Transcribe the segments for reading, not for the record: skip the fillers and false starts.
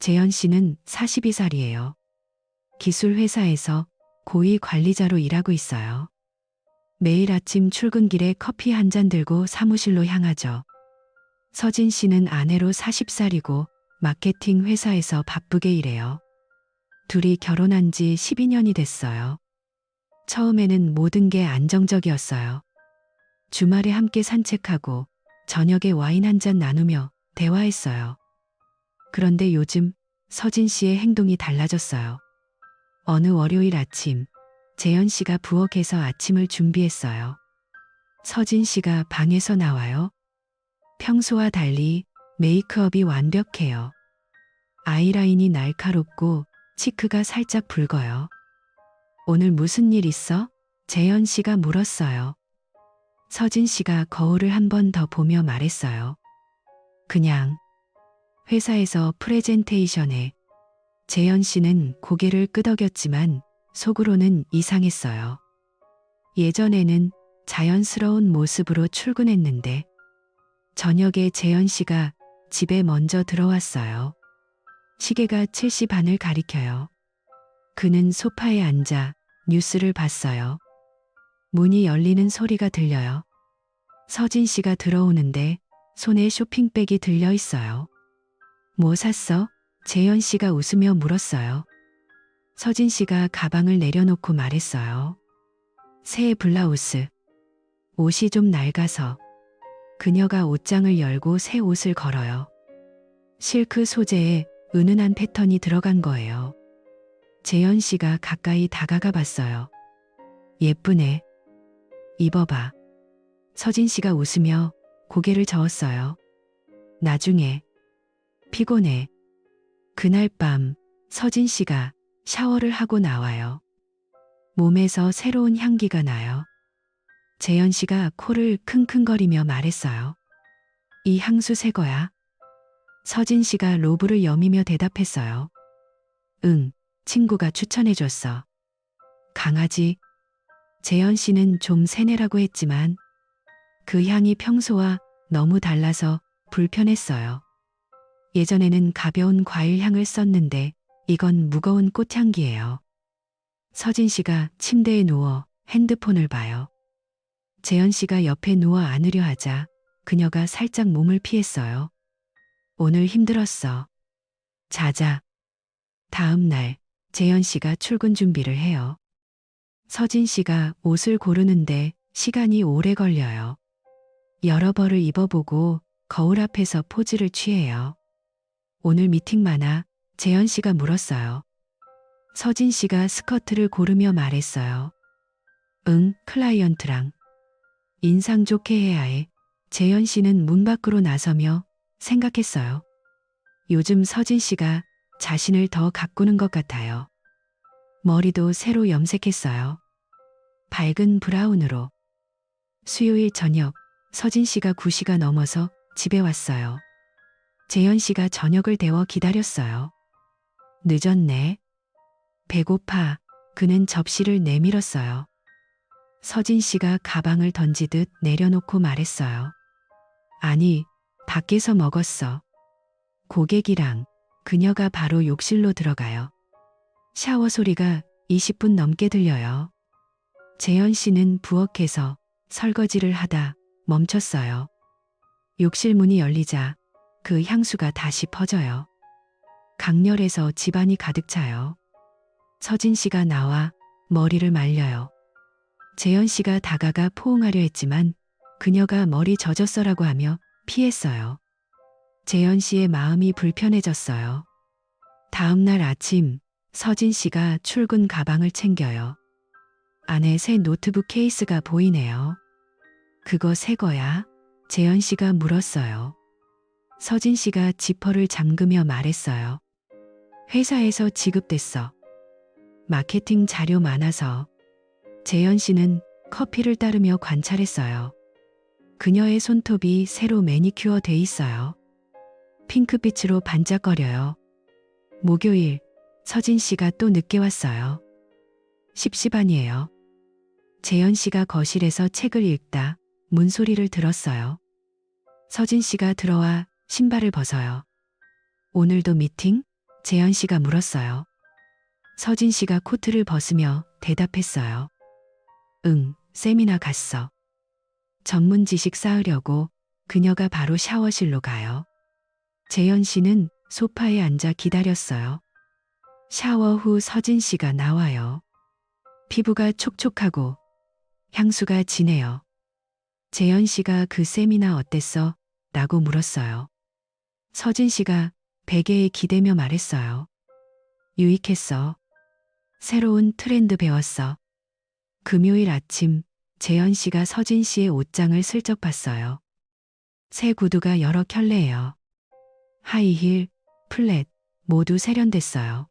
재현 씨는 42살이에요. 기술 회사에서 고위 관리자로 일하고 있어요. 매일 아침 출근길에 커피 한 잔 들고 사무실로 향하죠. 서진 씨는 아내로 40살이고 마케팅 회사에서 바쁘게 일해요. 둘이 결혼한 지 12년이 됐어요. 처음에는 모든 게 안정적이었어요. 주말에 함께 산책하고 저녁에 와인 한 잔 나누며 대화했어요. 그런데 요즘 서진 씨의 행동이 달라졌어요. 어느 월요일 아침, 재현 씨가 부엌에서 아침을 준비했어요. 서진 씨가 방에서 나와요. 평소와 달리 메이크업이 완벽해요. 아이라인이 날카롭고 치크가 살짝 붉어요. 오늘 무슨 일 있어? 재현 씨가 물었어요. 서진 씨가 거울을 한 번 더 보며 말했어요. 그냥 회사에서 프레젠테이션에. 재현 씨는 고개를 끄덕였지만 속으로는 이상했어요. 예전에는 자연스러운 모습으로 출근했는데 저녁에 재현 씨가 집에 먼저 들어왔어요. 시계가 7시 반을 가리켜요. 그는 소파에 앉아 뉴스를 봤어요. 문이 열리는 소리가 들려요. 서진 씨가 들어오는데 손에 쇼핑백이 들려 있어요. 뭐 샀어? 재현 씨가 웃으며 물었어요. 서진 씨가 가방을 내려놓고 말했어요. 새 블라우스. 옷이 좀 낡아서. 그녀가 옷장을 열고 새 옷을 걸어요. 실크 소재에 은은한 패턴이 들어간 거예요. 재현 씨가 가까이 다가가 봤어요. 예쁘네. 입어봐. 서진 씨가 웃으며 고개를 저었어요. 나중에. 피곤해. 그날 밤 서진 씨가 샤워를 하고 나와요. 몸에서 새로운 향기가 나요. 재현 씨가 코를 킁킁거리며 말했어요. 이 향수 새 거야? 서진 씨가 로브를 여미며 대답했어요. 응, 친구가 추천해줬어. 강아지. 재현 씨는 좀 세뇌라고 했지만 그 향이 평소와 너무 달라서 불편했어요. 예전에는 가벼운 과일 향을 썼는데 이건 무거운 꽃향기예요. 서진 씨가 침대에 누워 핸드폰을 봐요. 재현 씨가 옆에 누워 안으려 하자 그녀가 살짝 몸을 피했어요. 오늘 힘들었어. 자자. 다음 날 재현 씨가 출근 준비를 해요. 서진 씨가 옷을 고르는데 시간이 오래 걸려요. 여러 벌을 입어보고 거울 앞에서 포즈를 취해요. 오늘 미팅 많아? 재현 씨가 물었어요. 서진 씨가 스커트를 고르며 말했어요. 응, 클라이언트랑. 인상 좋게 해야 해. 재현 씨는 문 밖으로 나서며 생각했어요. 요즘 서진 씨가 자신을 더 가꾸는 것 같아요. 머리도 새로 염색했어요. 밝은 브라운으로. 수요일 저녁, 서진 씨가 9시가 넘어서 집에 왔어요. 재현 씨가 저녁을 데워 기다렸어요. 늦었네. 배고파. 그는 접시를 내밀었어요. 서진 씨가 가방을 던지듯 내려놓고 말했어요. 아니, 밖에서 먹었어. 고객이랑. 그녀가 바로 욕실로 들어가요. 샤워 소리가 20분 넘게 들려요. 재현 씨는 부엌에서 설거지를 하다 멈췄어요. 욕실 문이 열리자 그 향수가 다시 퍼져요. 강렬해서 집안이 가득 차요. 서진 씨가 나와 머리를 말려요. 재현 씨가 다가가 포옹하려 했지만 그녀가 머리 젖었어라고 하며 피했어요. 재현 씨의 마음이 불편해졌어요. 다음 날 아침 서진 씨가 출근 가방을 챙겨요. 안에 새 노트북 케이스가 보이네요. 그거 새 거야? 재현 씨가 물었어요. 서진 씨가 지퍼를 잠그며 말했어요. 회사에서 지급됐어. 마케팅 자료 많아서. 재현 씨는 커피를 따르며 관찰했어요. 그녀의 손톱이 새로 매니큐어 돼 있어요. 핑크빛으로 반짝거려요. 목요일, 서진 씨가 또 늦게 왔어요. 10시 반이에요. 재현 씨가 거실에서 책을 읽다 문소리를 들었어요. 서진 씨가 들어와 신발을 벗어요. 오늘도 미팅? 재현 씨가 물었어요. 서진 씨가 코트를 벗으며 대답했어요. 응, 세미나 갔어. 전문 지식 쌓으려고 그녀가 바로 샤워실로 가요. 재현 씨는 소파에 앉아 기다렸어요. 샤워 후 서진 씨가 나와요. 피부가 촉촉하고 향수가 진해요. 재현 씨가 그 세미나 어땠어? 라고 물었어요. 서진 씨가 베개에 기대며 말했어요. 유익했어. 새로운 트렌드 배웠어. 금요일 아침 재현 씨가 서진 씨의 옷장을 슬쩍 봤어요. 새 구두가 여러 켤레예요. 하이힐, 플랫 모두 세련됐어요.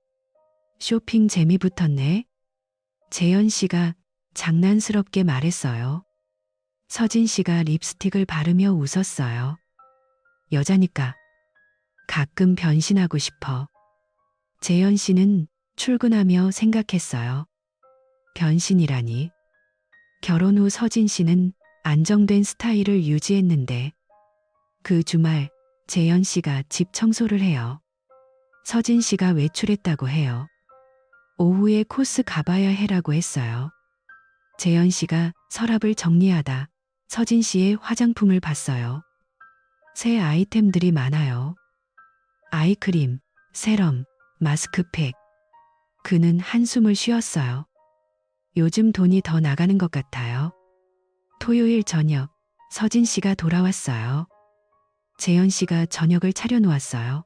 쇼핑 재미 붙었네. 재현 씨가 장난스럽게 말했어요. 서진 씨가 립스틱을 바르며 웃었어요. 여자니까 가끔 변신하고 싶어. 재현 씨는 출근하며 생각했어요. 변신이라니. 결혼 후 서진 씨는 안정된 스타일을 유지했는데 그 주말 재현 씨가 집 청소를 해요. 서진 씨가 외출했다고 해요. 오후에 코스 가봐야 해라고 했어요. 재현 씨가 서랍을 정리하다 서진 씨의 화장품을 봤어요. 새 아이템들이 많아요. 아이크림, 세럼, 마스크팩. 그는 한숨을 쉬었어요. 요즘 돈이 더 나가는 것 같아요. 토요일 저녁 서진 씨가 돌아왔어요. 재현 씨가 저녁을 차려놓았어요.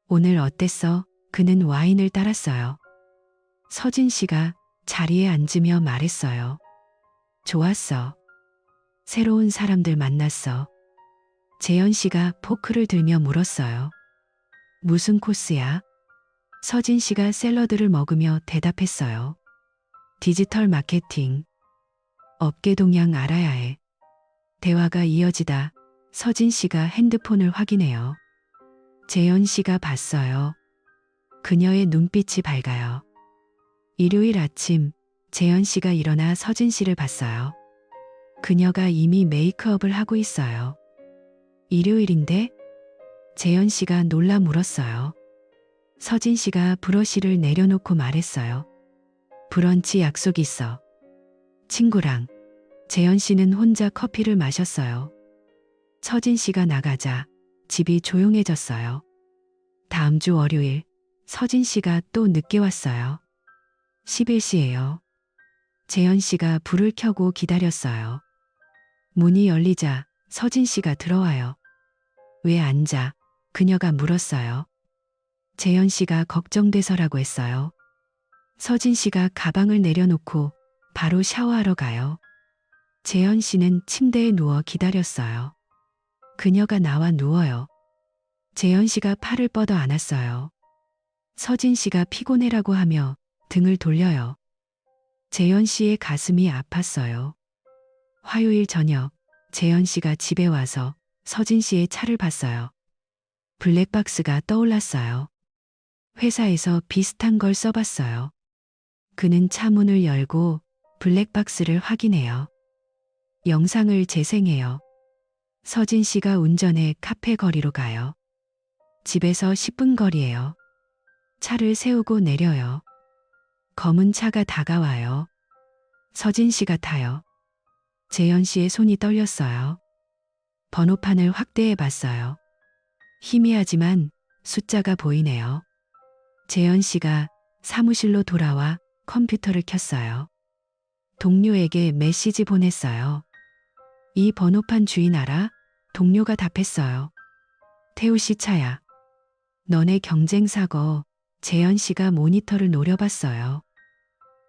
오늘 어땠어? 그는 와인을 따랐어요. 서진 씨가 자리에 앉으며 말했어요. 좋았어. 새로운 사람들 만났어. 재현 씨가 포크를 들며 물었어요. 무슨 코스야? 서진 씨가 샐러드를 먹으며 대답했어요. 디지털 마케팅. 업계 동향 알아야 해. 대화가 이어지다 서진 씨가 핸드폰을 확인해요. 재현 씨가 봤어요. 그녀의 눈빛이 밝아요. 일요일 아침 재현 씨가 일어나 서진 씨를 봤어요. 그녀가 이미 메이크업을 하고 있어요. 일요일인데? 재현 씨가 놀라 물었어요. 서진 씨가 브러쉬를 내려놓고 말했어요. 브런치 약속 있어. 친구랑. 재현 씨는 혼자 커피를 마셨어요. 서진 씨가 나가자 집이 조용해졌어요. 다음 주 월요일 서진 씨가 또 늦게 왔어요. 11시예요. 재현 씨가 불을 켜고 기다렸어요. 문이 열리자 서진 씨가 들어와요. 왜 앉아? 그녀가 물었어요. 재현 씨가 걱정돼서라고 했어요. 서진 씨가 가방을 내려놓고 바로 샤워하러 가요. 재현 씨는 침대에 누워 기다렸어요. 그녀가 나와 누워요. 재현 씨가 팔을 뻗어 안았어요. 서진 씨가 피곤해라고 하며 등을 돌려요. 재현 씨의 가슴이 아팠어요. 화요일 저녁 재현 씨가 집에 와서 서진 씨의 차를 봤어요. 블랙박스가 떠올랐어요. 회사에서 비슷한 걸 써봤어요. 그는 차 문을 열고 블랙박스를 확인해요. 영상을 재생해요. 서진 씨가 운전해 카페 거리로 가요. 집에서 10분 거리예요. 차를 세우고 내려요. 검은 차가 다가와요. 서진 씨가 타요. 재현 씨의 손이 떨렸어요. 번호판을 확대해 봤어요. 희미하지만 숫자가 보이네요. 재현 씨가 사무실로 돌아와 컴퓨터를 켰어요. 동료에게 메시지 보냈어요. 이 번호판 주인 알아? 동료가 답했어요. 태우 씨 차야. 너네 경쟁사고. 재현 씨가 모니터를 노려봤어요.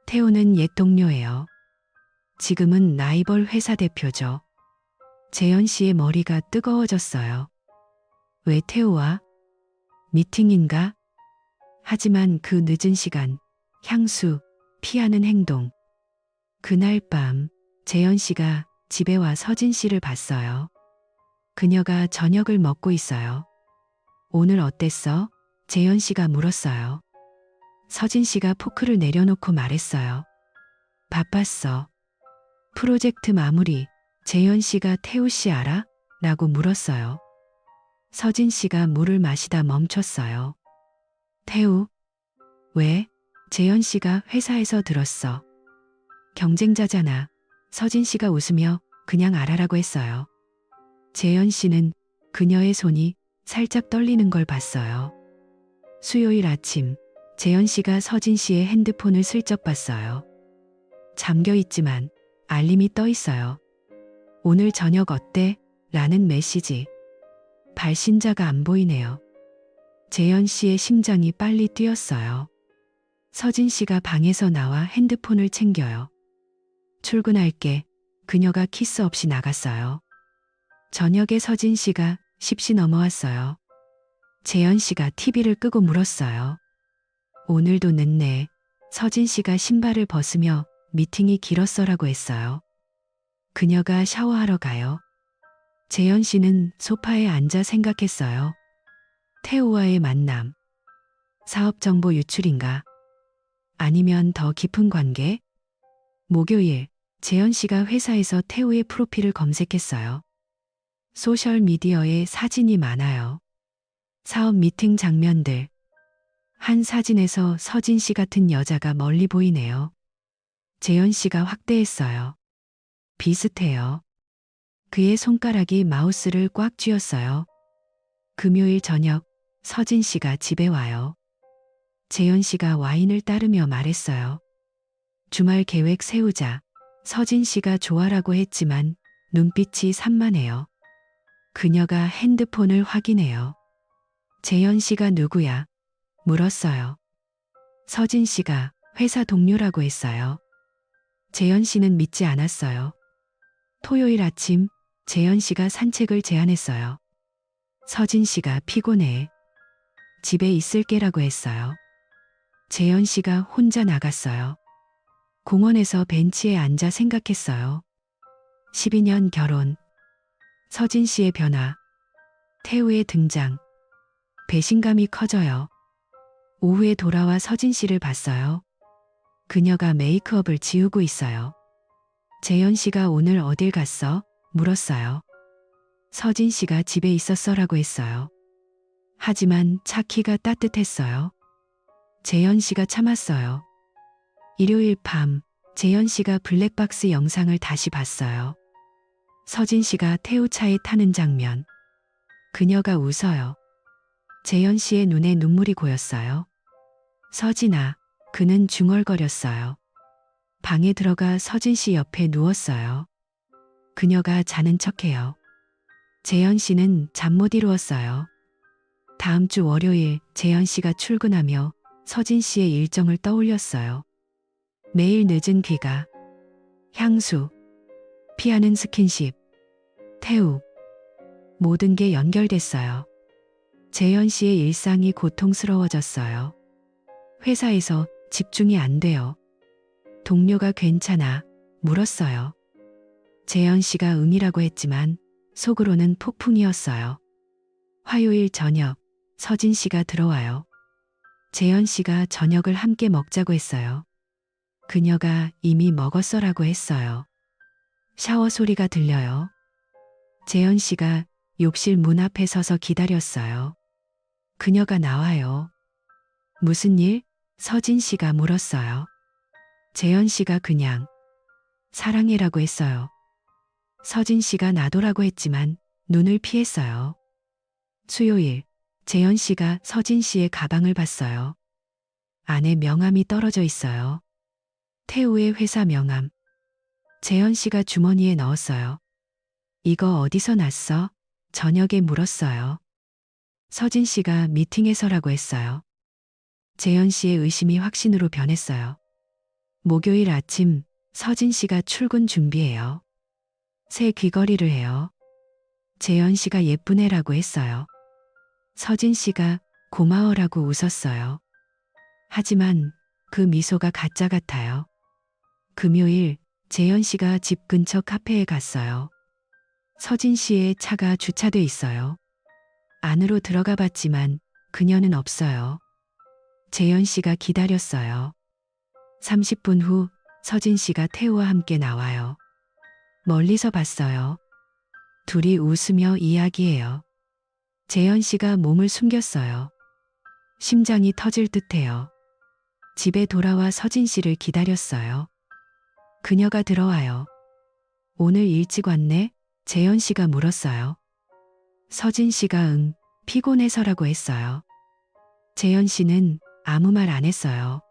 태우는 옛 동료예요. 지금은 라이벌 회사 대표죠. 재현 씨의 머리가 뜨거워졌어요. 왜 태우와? 미팅인가? 하지만 그 늦은 시간, 향수, 피하는 행동. 그날 밤 재현 씨가 집에 와 서진 씨를 봤어요. 그녀가 저녁을 먹고 있어요. 오늘 어땠어? 재현 씨가 물었어요. 서진 씨가 포크를 내려놓고 말했어요. 바빴어. 프로젝트 마무리. 재현 씨가 태우 씨 알아? 라고 물었어요. 서진 씨가 물을 마시다 멈췄어요. 태우, 왜? 재현 씨가 회사에서 들었어. 경쟁자잖아. 서진 씨가 웃으며 그냥 알아라고 했어요. 재현 씨는 그녀의 손이 살짝 떨리는 걸 봤어요. 수요일 아침, 재현 씨가 서진 씨의 핸드폰을 슬쩍 봤어요. 잠겨 있지만 알림이 떠 있어요. 오늘 저녁 어때? 라는 메시지. 발신자가 안 보이네요. 재현 씨의 심장이 빨리 뛰었어요. 서진 씨가 방에서 나와 핸드폰을 챙겨요. 출근할게. 그녀가 키스 없이 나갔어요. 저녁에 서진 씨가 10시 넘어왔어요. 재현 씨가 TV를 끄고 물었어요. 오늘도 늦네. 서진 씨가 신발을 벗으며 미팅이 길었어라고 했어요. 그녀가 샤워하러 가요. 재현 씨는 소파에 앉아 생각했어요. 태우와의 만남. 사업 정보 유출인가? 아니면 더 깊은 관계? 목요일, 재현 씨가 회사에서 태우의 프로필을 검색했어요. 소셜미디어에 사진이 많아요. 사업 미팅 장면들. 한 사진에서 서진 씨 같은 여자가 멀리 보이네요. 재현 씨가 확대했어요. 비슷해요. 그의 손가락이 마우스를 꽉 쥐었어요. 금요일 저녁, 서진 씨가 집에 와요. 재현 씨가 와인을 따르며 말했어요. 주말 계획 세우자. 서진 씨가 좋아라고 했지만 눈빛이 산만해요. 그녀가 핸드폰을 확인해요. 재현 씨가 누구야? 물었어요. 서진 씨가 회사 동료라고 했어요. 재현 씨는 믿지 않았어요. 토요일 아침, 재현 씨가 산책을 제안했어요. 서진 씨가 피곤해. 집에 있을게라고 했어요. 재현 씨가 혼자 나갔어요. 공원에서 벤치에 앉아 생각했어요. 12년 결혼. 서진 씨의 변화. 태우의 등장. 배신감이 커져요. 오후에 돌아와 서진 씨를 봤어요. 그녀가 메이크업을 지우고 있어요. 재현 씨가 오늘 어딜 갔어? 물었어요. 서진 씨가 집에 있었어라고 했어요. 하지만 차 키가 따뜻했어요. 재현 씨가 참았어요. 일요일 밤, 재현 씨가 블랙박스 영상을 다시 봤어요. 서진 씨가 태우 차에 타는 장면. 그녀가 웃어요. 재현 씨의 눈에 눈물이 고였어요. 서진아, 그는 중얼거렸어요. 방에 들어가 서진 씨 옆에 누웠어요. 그녀가 자는 척해요. 재현 씨는 잠 못 이루었어요. 다음 주 월요일 재현 씨가 출근하며 서진 씨의 일정을 떠올렸어요. 매일 늦은 귀가, 향수, 피하는 스킨십, 태우. 모든 게 연결됐어요. 재현 씨의 일상이 고통스러워졌어요. 회사에서 집중이 안 돼요. 동료가 괜찮아? 물었어요. 재현 씨가 응이라고 했지만 속으로는 폭풍이었어요. 화요일 저녁, 서진 씨가 들어와요. 재현 씨가 저녁을 함께 먹자고 했어요. 그녀가 이미 먹었어라고 했어요. 샤워 소리가 들려요. 재현 씨가 욕실 문 앞에 서서 기다렸어요. 그녀가 나와요. 무슨 일? 서진 씨가 물었어요. 재현 씨가 그냥 사랑해라고 했어요. 서진 씨가 놔둬라고 했지만 눈을 피했어요. 수요일, 재현 씨가 서진 씨의 가방을 봤어요. 안에 명함이 떨어져 있어요. 태우의 회사 명함. 재현 씨가 주머니에 넣었어요. 이거 어디서 났어? 저녁에 물었어요. 서진 씨가 미팅에서라고 했어요. 재현 씨의 의심이 확신으로 변했어요. 목요일 아침, 서진 씨가 출근 준비해요. 새 귀걸이를 해요. 재현 씨가 예쁜 애라고 했어요. 서진 씨가 고마워라고 웃었어요. 하지만 그 미소가 가짜 같아요. 금요일, 재현 씨가 집 근처 카페에 갔어요. 서진 씨의 차가 주차돼 있어요. 안으로 들어가 봤지만 그녀는 없어요. 재현 씨가 기다렸어요. 30분 후 서진 씨가 태우와 함께 나와요. 멀리서 봤어요. 둘이 웃으며 이야기해요. 재현 씨가 몸을 숨겼어요. 심장이 터질 듯해요. 집에 돌아와 서진 씨를 기다렸어요. 그녀가 들어와요. 오늘 일찍 왔네? 재현 씨가 물었어요. 서진 씨가 피곤해서라고 했어요. 재현 씨는 아무 말 안 했어요.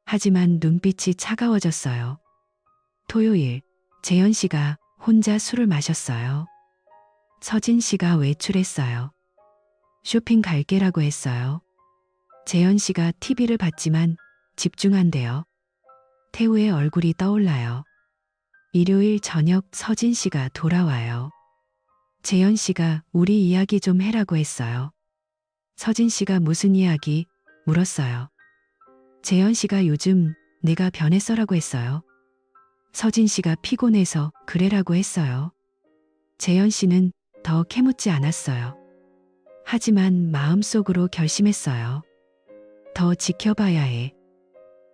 하지만 눈빛이 차가워졌어요. 토요일, 재현 씨가 혼자 술을 마셨어요. 서진 씨가 외출했어요. 쇼핑 갈게라고 했어요. 재현 씨가 TV를 봤지만 집중한대요. 태우의 얼굴이 떠올라요. 일요일 저녁 서진 씨가 돌아와요. 재현 씨가 우리 이야기 좀 해라고 했어요. 서진 씨가 무슨 이야기? 물었어요. 재현 씨가 요즘 내가 변했어라고 했어요. 서진 씨가 피곤해서 그래라고 했어요. 재현 씨는 더 캐묻지 않았어요. 하지만 마음속으로 결심했어요. 더 지켜봐야 해.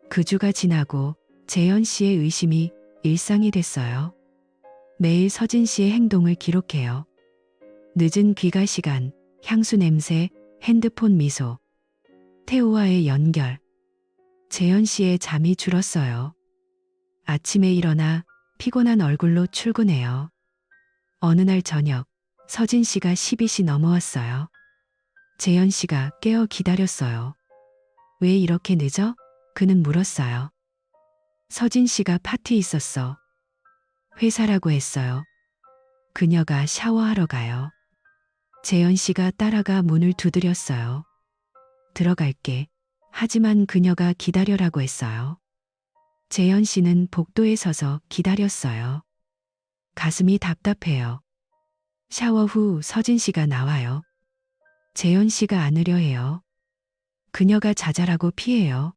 그 주가 지나고 재현 씨의 의심이 일상이 됐어요. 매일 서진 씨의 행동을 기록해요. 늦은 귀가 시간, 향수 냄새, 핸드폰 미소, 태우와의 연결. 재현 씨의 잠이 줄었어요. 아침에 일어나 피곤한 얼굴로 출근해요. 어느 날 저녁, 서진 씨가 12시 넘어왔어요. 재현 씨가 깨어 기다렸어요. 왜 이렇게 늦어? 그는 물었어요. 서진 씨가 파티 있었어. 회사라고 했어요. 그녀가 샤워하러 가요. 재현 씨가 따라가 문을 두드렸어요. 들어갈게. 하지만 그녀가 기다려라고 했어요. 재현 씨는 복도에 서서 기다렸어요. 가슴이 답답해요. 샤워 후 서진 씨가 나와요. 재현 씨가 안으려 해요. 그녀가 자잘하고 피해요.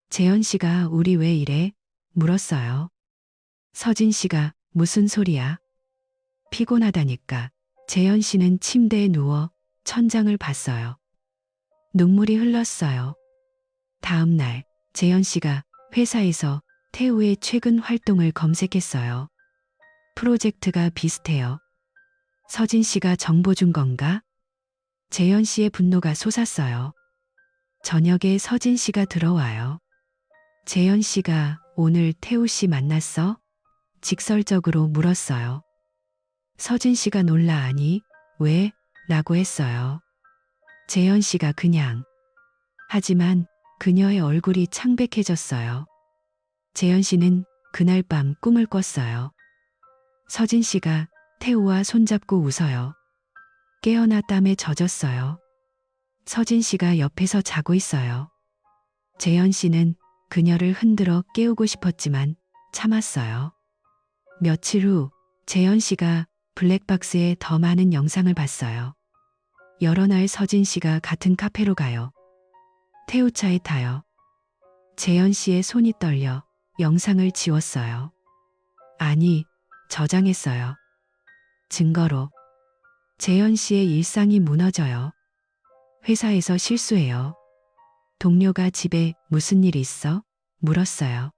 재현 씨가 우리 왜 이래? 물었어요. 서진 씨가 무슨 소리야? 피곤하다니까. 재현 씨는 침대에 누워 천장을 봤어요. 눈물이 흘렀어요. 다음 날 재현 씨가 회사에서 태우의 최근 활동을 검색했어요. 프로젝트가 비슷해요. 서진 씨가 정보 준 건가? 재현 씨의 분노가 솟았어요. 저녁에 서진 씨가 들어와요. 재현 씨가 오늘 태우 씨 만났어? 직설적으로 물었어요. 서진 씨가 놀라 아니, 왜? 라고 했어요. 재현 씨가 그냥. 하지만 그녀의 얼굴이 창백해졌어요. 재현 씨는 그날 밤 꿈을 꿨어요. 서진 씨가 태우와 손잡고 웃어요. 깨어나 땀에 젖었어요. 서진 씨가 옆에서 자고 있어요. 재현 씨는 그녀를 흔들어 깨우고 싶었지만 참았어요. 며칠 후 재현 씨가 블랙박스에 더 많은 영상을 봤어요. 여러 날 서진 씨가 같은 카페로 가요. 태우차에 타요. 재현 씨의 손이 떨려 영상을 지웠어요. 아니, 저장했어요. 증거로. 재현 씨의 일상이 무너져요. 회사에서 실수해요. 동료가 집에 무슨 일 있어? 물었어요.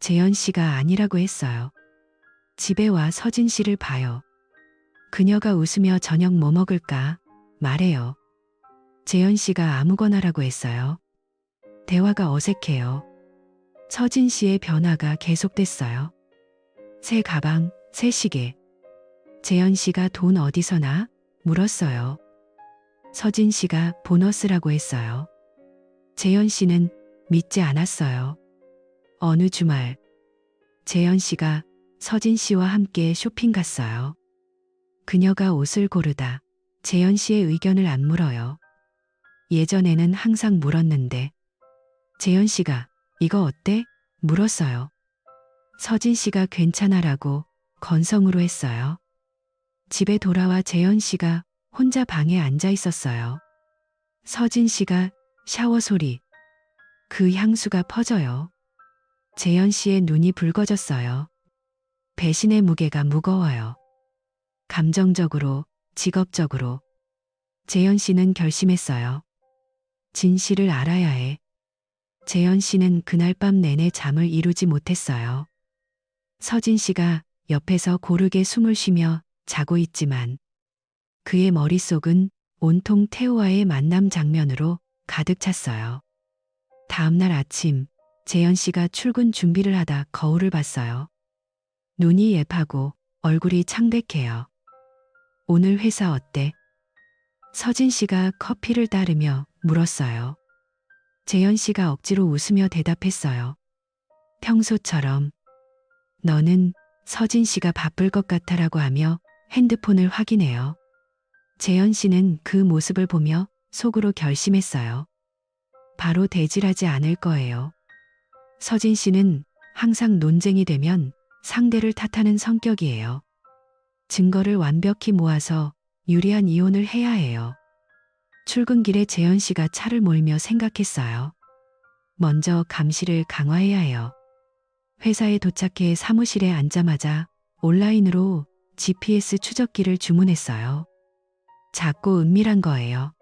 재현 씨가 아니라고 했어요. 집에 와 서진 씨를 봐요. 그녀가 웃으며 저녁 뭐 먹을까? 말해요. 재현 씨가 아무거나라고 했어요. 대화가 어색해요. 서진 씨의 변화가 계속됐어요. 새 가방, 새 시계. 재현 씨가 돈 어디서 나? 물었어요. 서진 씨가 보너스라고 했어요. 재현 씨는 믿지 않았어요. 어느 주말, 재현 씨가 서진 씨와 함께 쇼핑 갔어요. 그녀가 옷을 고르다 재현 씨의 의견을 안 물어요. 예전에는 항상 물었는데 재현 씨가 이거 어때? 물었어요. 서진 씨가 괜찮아라고 건성으로 했어요. 집에 돌아와 재현 씨가 혼자 방에 앉아 있었어요. 서진 씨가 샤워 소리. 그 향수가 퍼져요. 재현 씨의 눈이 붉어졌어요. 배신의 무게가 무거워요. 감정적으로, 직업적으로. 재현 씨는 결심했어요. 진실을 알아야 해. 재현 씨는 그날 밤 내내 잠을 이루지 못했어요. 서진 씨가 옆에서 고르게 숨을 쉬며 자고 있지만 그의 머릿속은 온통 태우와의 만남 장면으로 가득 찼어요. 다음날 아침 재현 씨가 출근 준비를 하다 거울을 봤어요. 눈이 예쁘고 얼굴이 창백해요. 오늘 회사 어때? 서진 씨가 커피를 따르며 물었어요. 재현 씨가 억지로 웃으며 대답했어요. 평소처럼. 너는? 서진 씨가 바쁠 것 같아라고 하며 핸드폰을 확인해요. 재현 씨는 그 모습을 보며 속으로 결심했어요. 바로 대질하지 않을 거예요. 서진 씨는 항상 논쟁이 되면 상대를 탓하는 성격이에요. 증거를 완벽히 모아서 유리한 이혼을 해야 해요. 출근길에 재현 씨가 차를 몰며 생각했어요. 먼저 감시를 강화해야 해요. 회사에 도착해 사무실에 앉자마자 온라인으로 GPS 추적기를 주문했어요. 작고 은밀한 거예요.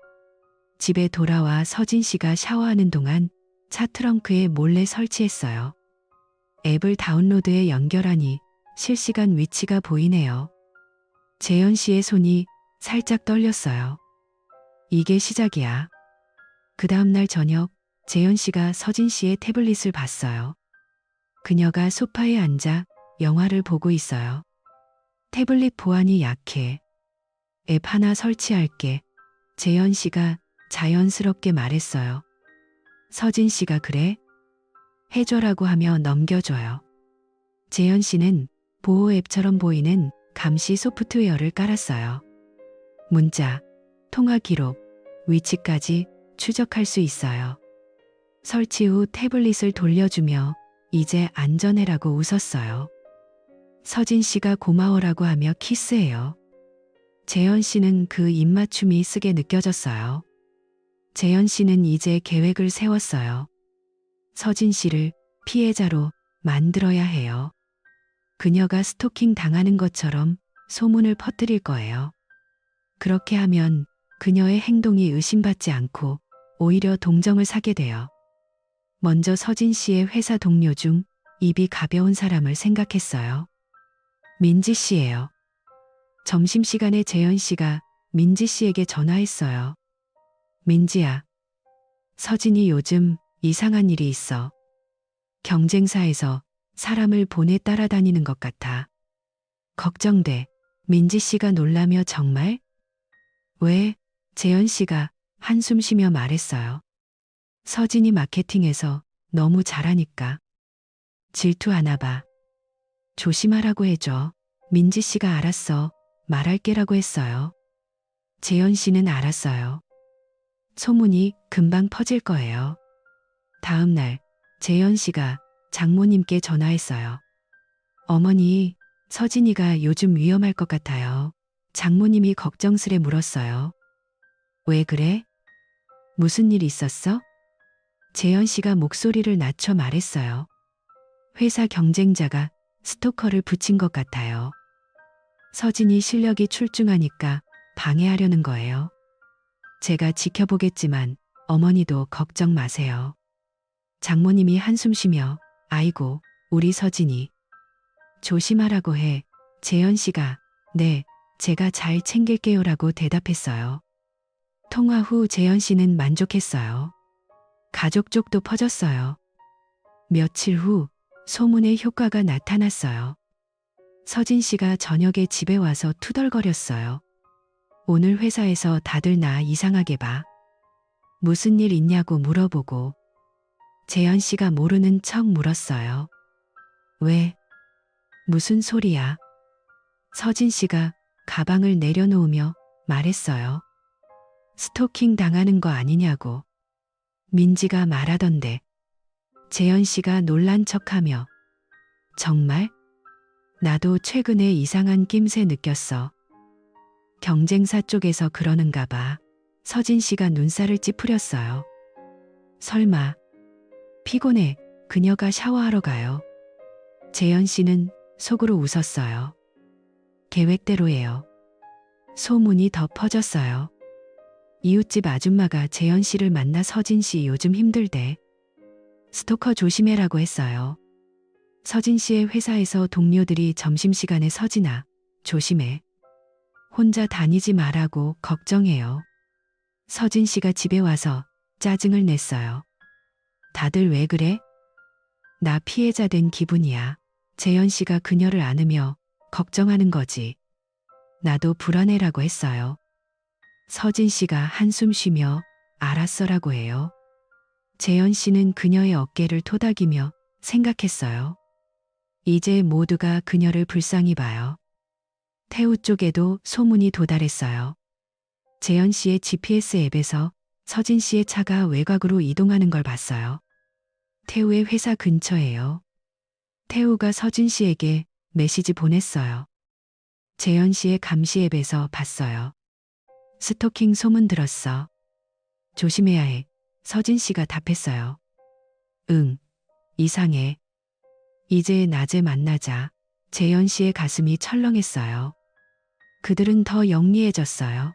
집에 돌아와 서진 씨가 샤워하는 동안 차 트렁크에 몰래 설치했어요. 앱을 다운로드해 연결하니 실시간 위치가 보이네요. 재현 씨의 손이 살짝 떨렸어요. 이게 시작이야. 그 다음날 저녁 재현 씨가 서진 씨의 태블릿을 봤어요. 그녀가 소파에 앉아 영화를 보고 있어요. 태블릿 보안이 약해. 앱 하나 설치할게. 재현 씨가 자연스럽게 말했어요. 서진 씨가 그래? 해줘라고 하며 넘겨줘요. 재현 씨는 보호 앱처럼 보이는 감시 소프트웨어를 깔았어요. 문자, 통화 기록, 위치까지 추적할 수 있어요. 설치 후 태블릿을 돌려주며 이제 안전해라고 웃었어요. 서진 씨가 고마워라고 하며 키스해요. 재현 씨는 그 입맞춤이 쓰게 느껴졌어요. 재현 씨는 이제 계획을 세웠어요. 서진 씨를 피해자로 만들어야 해요. 그녀가 스토킹 당하는 것처럼 소문을 퍼뜨릴 거예요. 그렇게 하면 그녀의 행동이 의심받지 않고 오히려 동정을 사게 돼요. 먼저 서진 씨의 회사 동료 중 입이 가벼운 사람을 생각했어요. 민지 씨예요. 점심시간에 재현 씨가 민지 씨에게 전화했어요. 민지야. 서진이 요즘 이상한 일이 있어. 경쟁사에서 사람을 보내 따라다니는 것 같아. 걱정돼. 민지 씨가 놀라며 정말? 왜? 재현 씨가 한숨 쉬며 말했어요. 서진이 마케팅에서 너무 잘하니까. 질투하나 봐. 조심하라고 해줘. 민지 씨가 알았어. 말할게라고 했어요. 재현 씨는 알았어요. 소문이 금방 퍼질 거예요. 다음 날 재현 씨가 장모님께 전화했어요. 어머니, 서진이가 요즘 위험할 것 같아요. 장모님이 걱정스레 물었어요. 왜 그래? 무슨 일 있었어? 재현 씨가 목소리를 낮춰 말했어요. 회사 경쟁자가 스토커를 붙인 것 같아요. 서진이 실력이 출중하니까 방해하려는 거예요. 제가 지켜보겠지만 어머니도 걱정 마세요. 장모님이 한숨 쉬며 아이고, 우리 서진이. 조심하라고 해. 재현 씨가 네, 제가 잘 챙길게요라고 대답했어요. 통화 후 재현 씨는 만족했어요. 가족 쪽도 퍼졌어요. 며칠 후 소문의 효과가 나타났어요. 서진 씨가 저녁에 집에 와서 투덜거렸어요. 오늘 회사에서 다들 나 이상하게 봐. 무슨 일 있냐고 물어보고 재현 씨가 모르는 척 물었어요. 왜? 무슨 소리야? 서진 씨가 가방을 내려놓으며 말했어요. 스토킹 당하는 거 아니냐고. 민지가 말하던데. 재현 씨가 놀란 척하며 정말? 나도 최근에 이상한 낌새 느꼈어. 경쟁사 쪽에서 그러는가 봐. 서진 씨가 눈살을 찌푸렸어요. 설마. 피곤해. 그녀가 샤워하러 가요. 재현 씨는 속으로 웃었어요. 계획대로예요. 소문이 더 퍼졌어요. 이웃집 아줌마가 재현 씨를 만나 서진 씨 요즘 힘들대. 스토커 조심해라고 했어요. 서진 씨의 회사에서 동료들이 점심시간에 서진아, 조심해. 혼자 다니지 말라고 걱정해요. 서진 씨가 집에 와서 짜증을 냈어요. 다들 왜 그래? 나 피해자 된 기분이야. 재현 씨가 그녀를 안으며 걱정하는 거지. 나도 불안해라고 했어요. 서진 씨가 한숨 쉬며 알았어라고 해요. 재현 씨는 그녀의 어깨를 토닥이며 생각했어요. 이제 모두가 그녀를 불쌍히 봐요. 태우 쪽에도 소문이 도달했어요. 재현 씨의 GPS 앱에서 서진 씨의 차가 외곽으로 이동하는 걸 봤어요. 태우의 회사 근처예요. 태우가 서진 씨에게 메시지 보냈어요. 재현 씨의 감시 앱에서 봤어요. 스토킹 소문 들었어. 조심해야 해. 서진 씨가 답했어요. 응, 이상해. 이제 낮에 만나자. 재현 씨의 가슴이 철렁했어요. 그들은 더 영리해졌어요.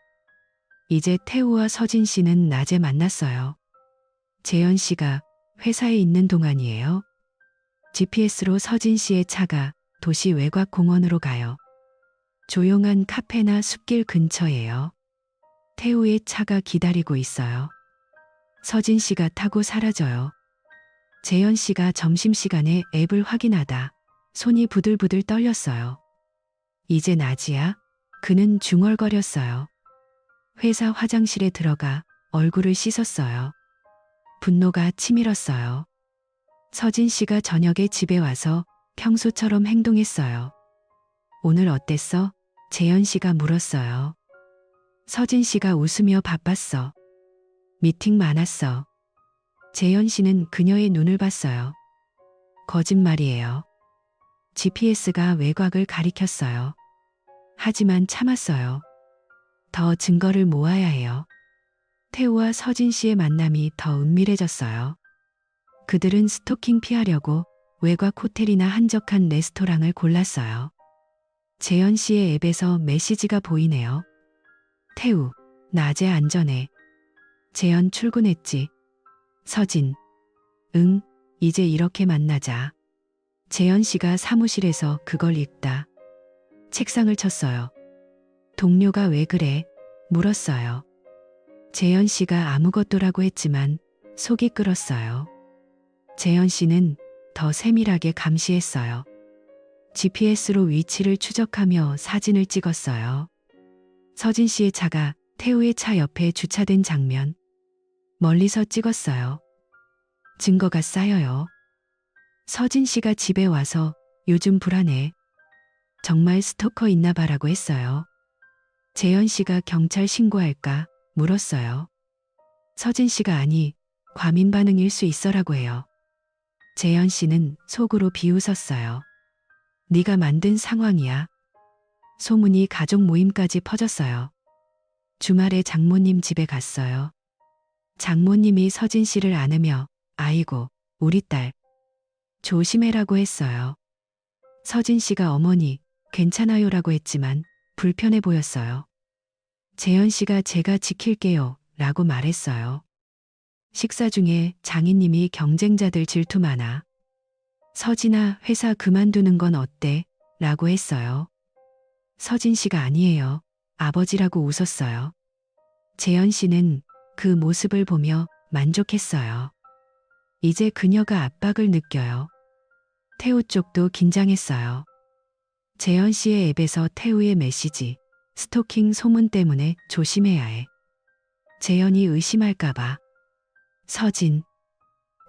이제 태우와 서진 씨는 낮에 만났어요. 재현 씨가 회사에 있는 동안이에요. GPS로 서진 씨의 차가 도시 외곽 공원으로 가요. 조용한 카페나 숲길 근처예요. 태우의 차가 기다리고 있어요. 서진 씨가 타고 사라져요. 재현 씨가 점심시간에 앱을 확인하다 손이 부들부들 떨렸어요. 이제 낮이야? 그는 중얼거렸어요. 회사 화장실에 들어가 얼굴을 씻었어요. 분노가 치밀었어요. 서진 씨가 저녁에 집에 와서 평소처럼 행동했어요. 오늘 어땠어? 재현 씨가 물었어요. 서진 씨가 웃으며 바빴어. 미팅 많았어. 재현 씨는 그녀의 눈을 봤어요. 거짓말이에요. GPS가 외곽을 가리켰어요. 하지만 참았어요. 더 증거를 모아야 해요. 태우와 서진 씨의 만남이 더 은밀해졌어요. 그들은 스토킹 피하려고 외곽 호텔이나 한적한 레스토랑을 골랐어요. 재현 씨의 앱에서 메시지가 보이네요. 태우, 낮에 안전해. 재현 출근했지. 서진, 응, 이제 이렇게 만나자. 재현 씨가 사무실에서 그걸 읽다 책상을 쳤어요. 동료가 왜 그래? 물었어요. 재현 씨가 아무것도라고 했지만 속이 끓었어요. 재현 씨는 더 세밀하게 감시했어요. GPS로 위치를 추적하며 사진을 찍었어요. 서진 씨의 차가 태우의 차 옆에 주차된 장면. 멀리서 찍었어요. 증거가 쌓여요. 서진 씨가 집에 와서 요즘 불안해. 정말 스토커 있나 봐라고 했어요. 재현 씨가 경찰 신고할까 물었어요. 서진 씨가 아니, 과민 반응일 수 있어라고 해요. 재현 씨는 속으로 비웃었어요. 네가 만든 상황이야. 소문이 가족 모임까지 퍼졌어요. 주말에 장모님 집에 갔어요. 장모님이 서진 씨를 안으며 아이고, 우리 딸. 조심해라고 했어요. 서진 씨가 어머니, 괜찮아요라고 했지만 불편해 보였어요. 재현 씨가 제가 지킬게요 라고 말했어요. 식사 중에 장인님이 경쟁자들 질투 많아. 서진아, 회사 그만두는 건 어때? 라고 했어요. 서진 씨가 아니에요. 아버지라고 웃었어요. 재현 씨는 그 모습을 보며 만족했어요. 이제 그녀가 압박을 느껴요. 태우 쪽도 긴장했어요. 재현 씨의 앱에서 태우의 메시지, 스토킹 소문 때문에 조심해야 해. 재현이 의심할까봐. 서진,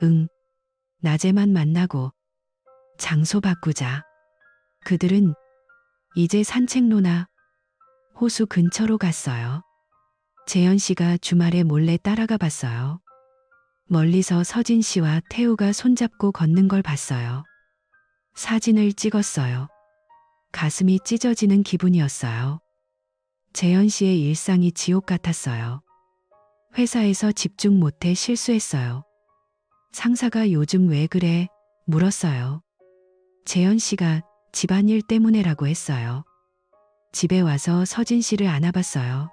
응, 낮에만 만나고 장소 바꾸자. 그들은 이제 산책로나 호수 근처로 갔어요. 재현 씨가 주말에 몰래 따라가 봤어요. 멀리서 서진 씨와 태우가 손잡고 걷는 걸 봤어요. 사진을 찍었어요. 가슴이 찢어지는 기분이었어요. 재현 씨의 일상이 지옥 같았어요. 회사에서 집중 못해 실수했어요. 상사가 요즘 왜 그래? 물었어요. 재현 씨가 집안일 때문에라고 했어요. 집에 와서 서진 씨를 안아봤어요.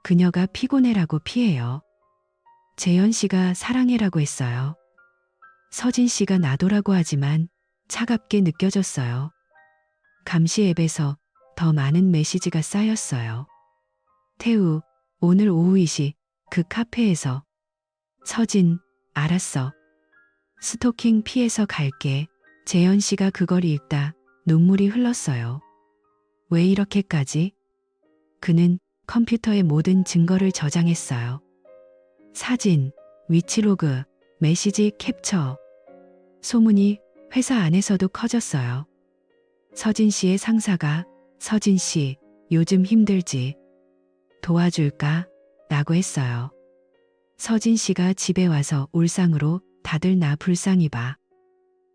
그녀가 피곤해라고 피해요. 재현 씨가 사랑해라고 했어요. 서진 씨가 놔둬라고 하지만 차갑게 느껴졌어요. 감시 앱에서 더 많은 메시지가 쌓였어요. 태우, 오늘 오후 2시 그 카페에서 서진, 알았어. 스토킹 피해서 갈게. 재현 씨가 그걸 읽다 눈물이 흘렀어요. 왜 이렇게까지? 그는 컴퓨터에 모든 증거를 저장했어요. 사진, 위치로그, 메시지 캡처. 소문이 회사 안에서도 커졌어요. 서진 씨의 상사가 서진 씨, 요즘 힘들지? 도와줄까? 라고 했어요. 서진 씨가 집에 와서 울상으로 다들 나 불쌍히 봐.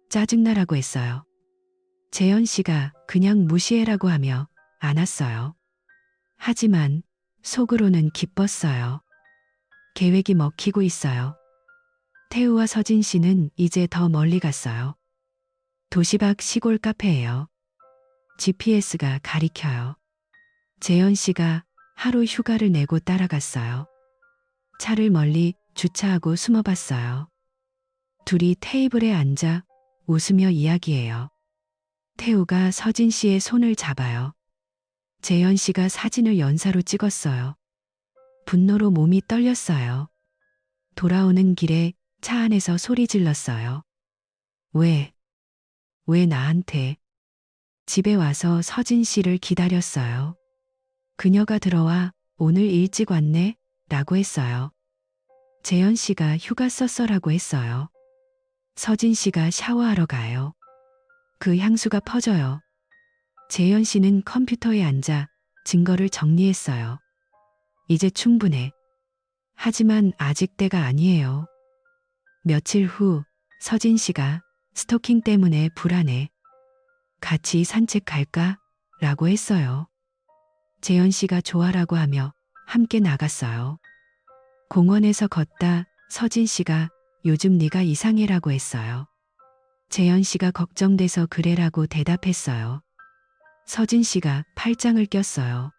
짜증나라고 했어요. 재현 씨가 그냥 무시해라고 하며 안았어요. 하지만 속으로는 기뻤어요. 계획이 먹히고 있어요. 태우와 서진 씨는 이제 더 멀리 갔어요. 도시 밖 시골 카페예요. GPS가 가리켜요. 재현 씨가 하루 휴가를 내고 따라갔어요. 차를 멀리 주차하고 숨어봤어요. 둘이 테이블에 앉아 웃으며 이야기해요. 태우가 서진 씨의 손을 잡아요. 재현 씨가 사진을 연사로 찍었어요. 분노로 몸이 떨렸어요. 돌아오는 길에 차 안에서 소리 질렀어요. 왜 나한테? 집에 와서 서진 씨를 기다렸어요. 그녀가 들어와 오늘 일찍 왔네? 라고 했어요. 재현 씨가 휴가 썼어라고 했어요. 서진 씨가 샤워하러 가요. 그 향수가 퍼져요. 재현 씨는 컴퓨터에 앉아 증거를 정리했어요. 이제 충분해. 하지만 아직 때가 아니에요. 며칠 후 서진 씨가 스토킹 때문에 불안해. 같이 산책 갈까? 라고 했어요. 재현 씨가 좋아라고 하며 함께 나갔어요. 공원에서 걷다 서진 씨가 요즘 네가 이상해라고 했어요. 재현 씨가 걱정돼서 그래라고 대답했어요. 서진 씨가 팔짱을 꼈어요.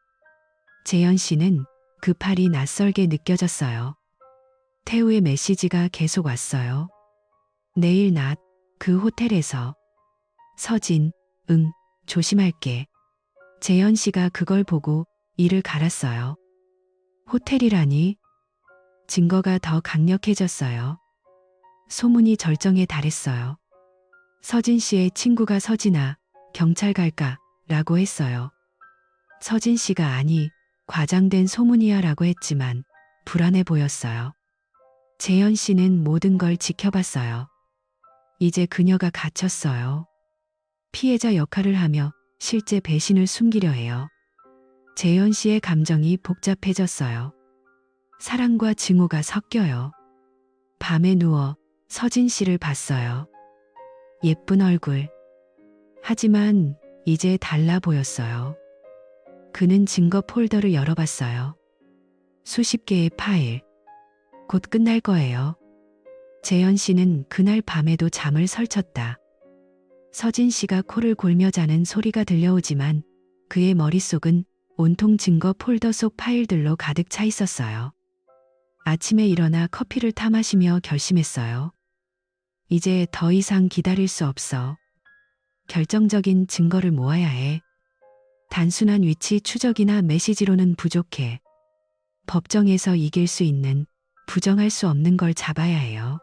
재현 씨는 그 팔이 낯설게 느껴졌어요. 태우의 메시지가 계속 왔어요. 내일 낮 그 호텔에서. 서진, 응, 조심할게. 재현 씨가 그걸 보고 이를 갈았어요. 호텔이라니? 증거가 더 강력해졌어요. 소문이 절정에 달했어요. 서진 씨의 친구가 서진아, 경찰 갈까? 라고 했어요. 서진 씨가 아니, 과장된 소문이야 라고 했지만 불안해 보였어요. 재현 씨는 모든 걸 지켜봤어요. 이제 그녀가 갇혔어요. 피해자 역할을 하며 실제 배신을 숨기려 해요. 재현 씨의 감정이 복잡해졌어요. 사랑과 증오가 섞여요. 밤에 누워 서진 씨를 봤어요. 예쁜 얼굴. 하지만 이제 달라 보였어요. 그는 증거 폴더를 열어봤어요. 수십 개의 파일. 곧 끝날 거예요. 재현 씨는 그날 밤에도 잠을 설쳤다. 서진 씨가 코를 골며 자는 소리가 들려오지만 그의 머릿속은 온통 증거 폴더 속 파일들로 가득 차 있었어요. 아침에 일어나 커피를 타 마시며 결심했어요. 이제 더 이상 기다릴 수 없어. 결정적인 증거를 모아야 해. 단순한 위치 추적이나 메시지로는 부족해. 법정에서 이길 수 있는, 부정할 수 없는 걸 잡아야 해요.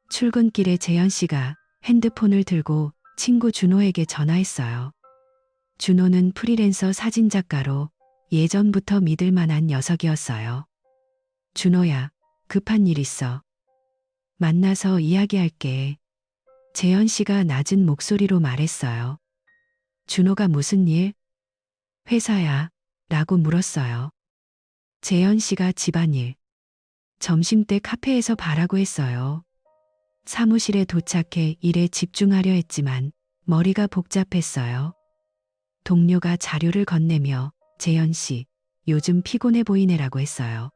출근길에 재현 씨가 핸드폰을 들고 친구 준호에게 전화했어요. 준호는 프리랜서 사진작가로 예전부터 믿을 만한 녀석이었어요. 준호야, 급한 일 있어. 만나서 이야기할게. 재현 씨가 낮은 목소리로 말했어요. 준호가 무슨 일? 회사야, 라고 물었어요. 재현 씨가 집안일. 점심때 카페에서 봐라고 했어요. 사무실에 도착해 일에 집중하려 했지만 머리가 복잡했어요. 동료가 자료를 건네며 재현 씨, 요즘 피곤해 보이네라고 했어요.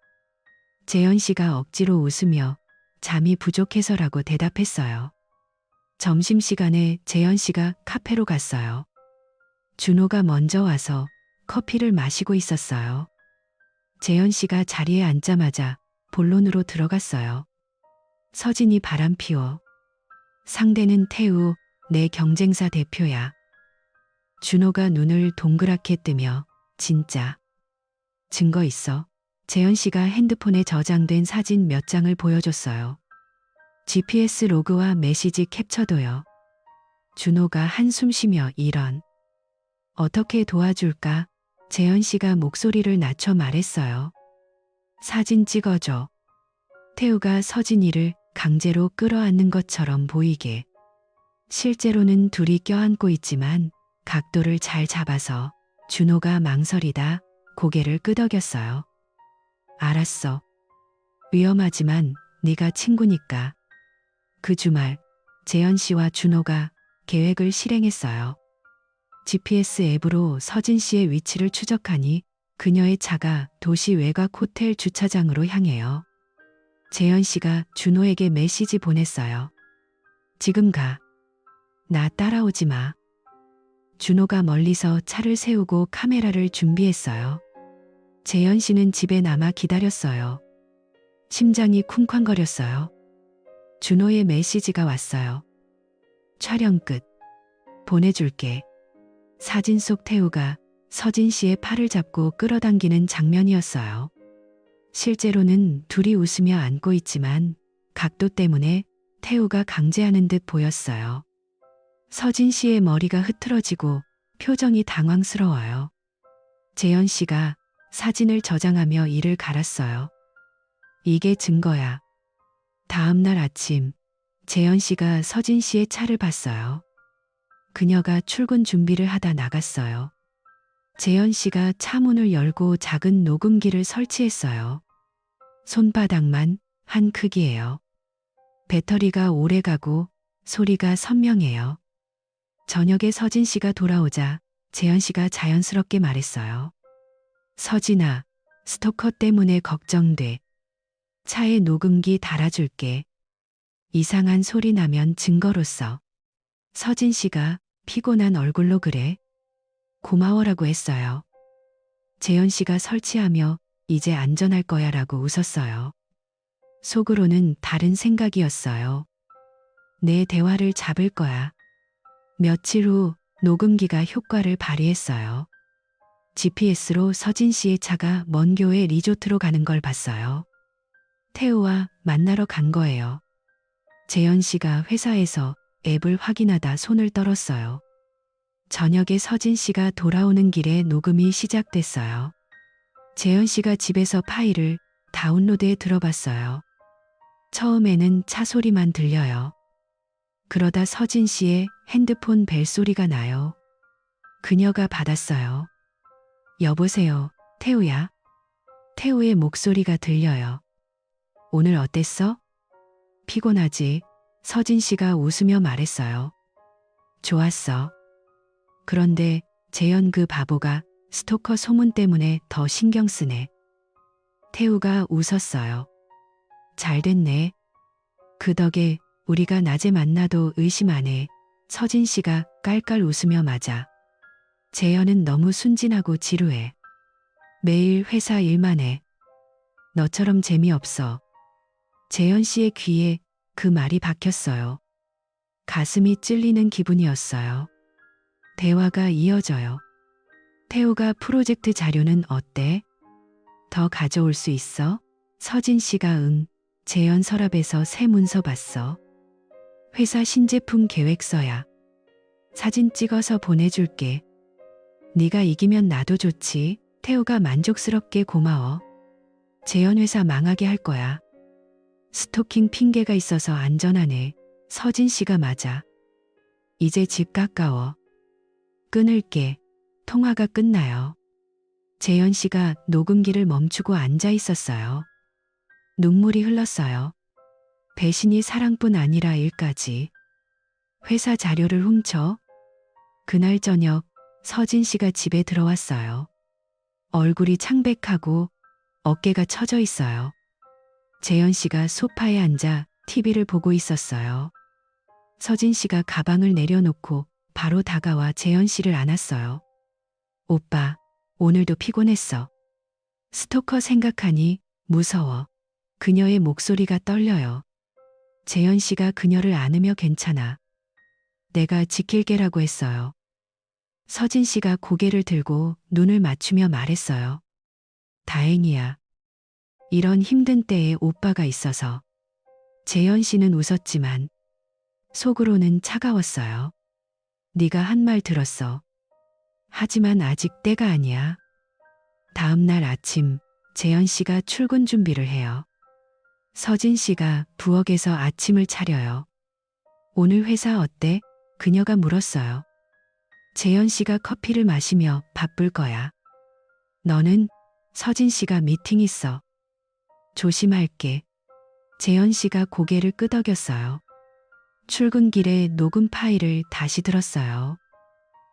재현 씨가 억지로 웃으며 잠이 부족해서라고 대답했어요. 점심시간에 재현 씨가 카페로 갔어요. 준호가 먼저 와서 커피를 마시고 있었어요. 재현 씨가 자리에 앉자마자 본론으로 들어갔어요. 서진이 바람 피워. 상대는 태우, 내 경쟁사 대표야. 준호가 눈을 동그랗게 뜨며 진짜. 증거 있어. 재현 씨가 핸드폰에 저장된 사진 몇 장을 보여줬어요. GPS 로그와 메시지 캡처도요. 준호가 한숨 쉬며 이런. 어떻게 도와줄까? 재현 씨가 목소리를 낮춰 말했어요. 사진 찍어줘. 태우가 서진이를 강제로 끌어안는 것처럼 보이게. 실제로는 둘이 껴안고 있지만 각도를 잘 잡아서 준호가 망설이다 고개를 끄덕였어요. 알았어. 위험하지만 네가 친구니까. 그 주말 재현 씨와 준호가 계획을 실행했어요. GPS 앱으로 서진 씨의 위치를 추적하니 그녀의 차가 도시 외곽 호텔 주차장으로 향해요. 재현 씨가 준호에게 메시지 보냈어요. 지금 가. 나 따라오지 마. 준호가 멀리서 차를 세우고 카메라를 준비했어요. 재현 씨는 집에 남아 기다렸어요. 심장이 쿵쾅거렸어요. 준호의 메시지가 왔어요. 촬영 끝. 보내줄게. 사진 속 태우가 서진 씨의 팔을 잡고 끌어당기는 장면이었어요. 실제로는 둘이 웃으며 안고 있지만 각도 때문에 태우가 강제하는 듯 보였어요. 서진 씨의 머리가 흐트러지고 표정이 당황스러워요. 재현 씨가 사진을 저장하며 이를 갈았어요. 이게 증거야. 다음 날 아침, 재현 씨가 서진 씨의 차를 봤어요. 그녀가 출근 준비를 하다 나갔어요. 재현 씨가 차 문을 열고 작은 녹음기를 설치했어요. 손바닥만 한 크기예요. 배터리가 오래 가고 소리가 선명해요. 저녁에 서진 씨가 돌아오자 재현 씨가 자연스럽게 말했어요. 서진아, 스토커 때문에 걱정돼. 차에 녹음기 달아줄게. 이상한 소리 나면 증거로서. 서진 씨가 피곤한 얼굴로 그래. 고마워라고 했어요. 재현 씨가 설치하며 이제 안전할 거야 라고 웃었어요. 속으로는 다른 생각이었어요. 내 대화를 잡을 거야. 며칠 후 녹음기가 효과를 발휘했어요. GPS로 서진 씨의 차가 먼 교회 리조트로 가는 걸 봤어요. 태우와 만나러 간 거예요. 재현 씨가 회사에서 앱을 확인하다 손을 떨었어요. 저녁에 서진 씨가 돌아오는 길에 녹음이 시작됐어요. 재현 씨가 집에서 파일을 다운로드해 들어봤어요. 처음에는 차 소리만 들려요. 그러다 서진 씨의 핸드폰 벨소리가 나요. 그녀가 받았어요. 여보세요, 태우야. 태우의 목소리가 들려요. 오늘 어땠어? 피곤하지? 서진 씨가 웃으며 말했어요. 좋았어. 그런데 재현 그 바보가 스토커 소문 때문에 더 신경 쓰네. 태우가 웃었어요. 잘 됐네. 그 덕에 우리가 낮에 만나도 의심 안 해. 서진 씨가 깔깔 웃으며 맞아. 재현은 너무 순진하고 지루해. 매일 회사 일만 해. 너처럼 재미없어. 재현 씨의 귀에 그 말이 박혔어요. 가슴이 찔리는 기분이었어요. 대화가 이어져요. 태우가 프로젝트 자료는 어때? 더 가져올 수 있어? 서진 씨가 응. 재현 서랍에서 새 문서 봤어. 회사 신제품 계획서야. 사진 찍어서 보내줄게. 네가 이기면 나도 좋지. 태우가 만족스럽게 고마워. 재현 회사 망하게 할 거야. 스토킹 핑계가 있어서 안전하네. 서진 씨가 맞아. 이제 집 가까워. 끊을게. 통화가 끝나요. 재현 씨가 녹음기를 멈추고 앉아 있었어요. 눈물이 흘렀어요. 배신이 사랑뿐 아니라 일까지. 회사 자료를 훔쳐. 그날 저녁 서진 씨가 집에 들어왔어요. 얼굴이 창백하고 어깨가 처져 있어요. 재현 씨가 소파에 앉아 TV를 보고 있었어요. 서진 씨가 가방을 내려놓고 바로 다가와 재현 씨를 안았어요. 오빠, 오늘도 피곤했어. 스토커 생각하니 무서워. 그녀의 목소리가 떨려요. 재현 씨가 그녀를 안으며 괜찮아. 내가 지킬게라고 했어요. 서진 씨가 고개를 들고 눈을 맞추며 말했어요. 다행이야. 이런 힘든 때에 오빠가 있어서. 재현 씨는 웃었지만 속으로는 차가웠어요. 네가 한 말 들었어. 하지만 아직 때가 아니야. 다음 날 아침 재현 씨가 출근 준비를 해요. 서진 씨가 부엌에서 아침을 차려요. 오늘 회사 어때? 그녀가 물었어요. 재현 씨가 커피를 마시며 바쁠 거야. 너는? 서진 씨가 미팅 있어. 조심할게. 재현 씨가 고개를 끄덕였어요. 출근길에 녹음 파일을 다시 들었어요.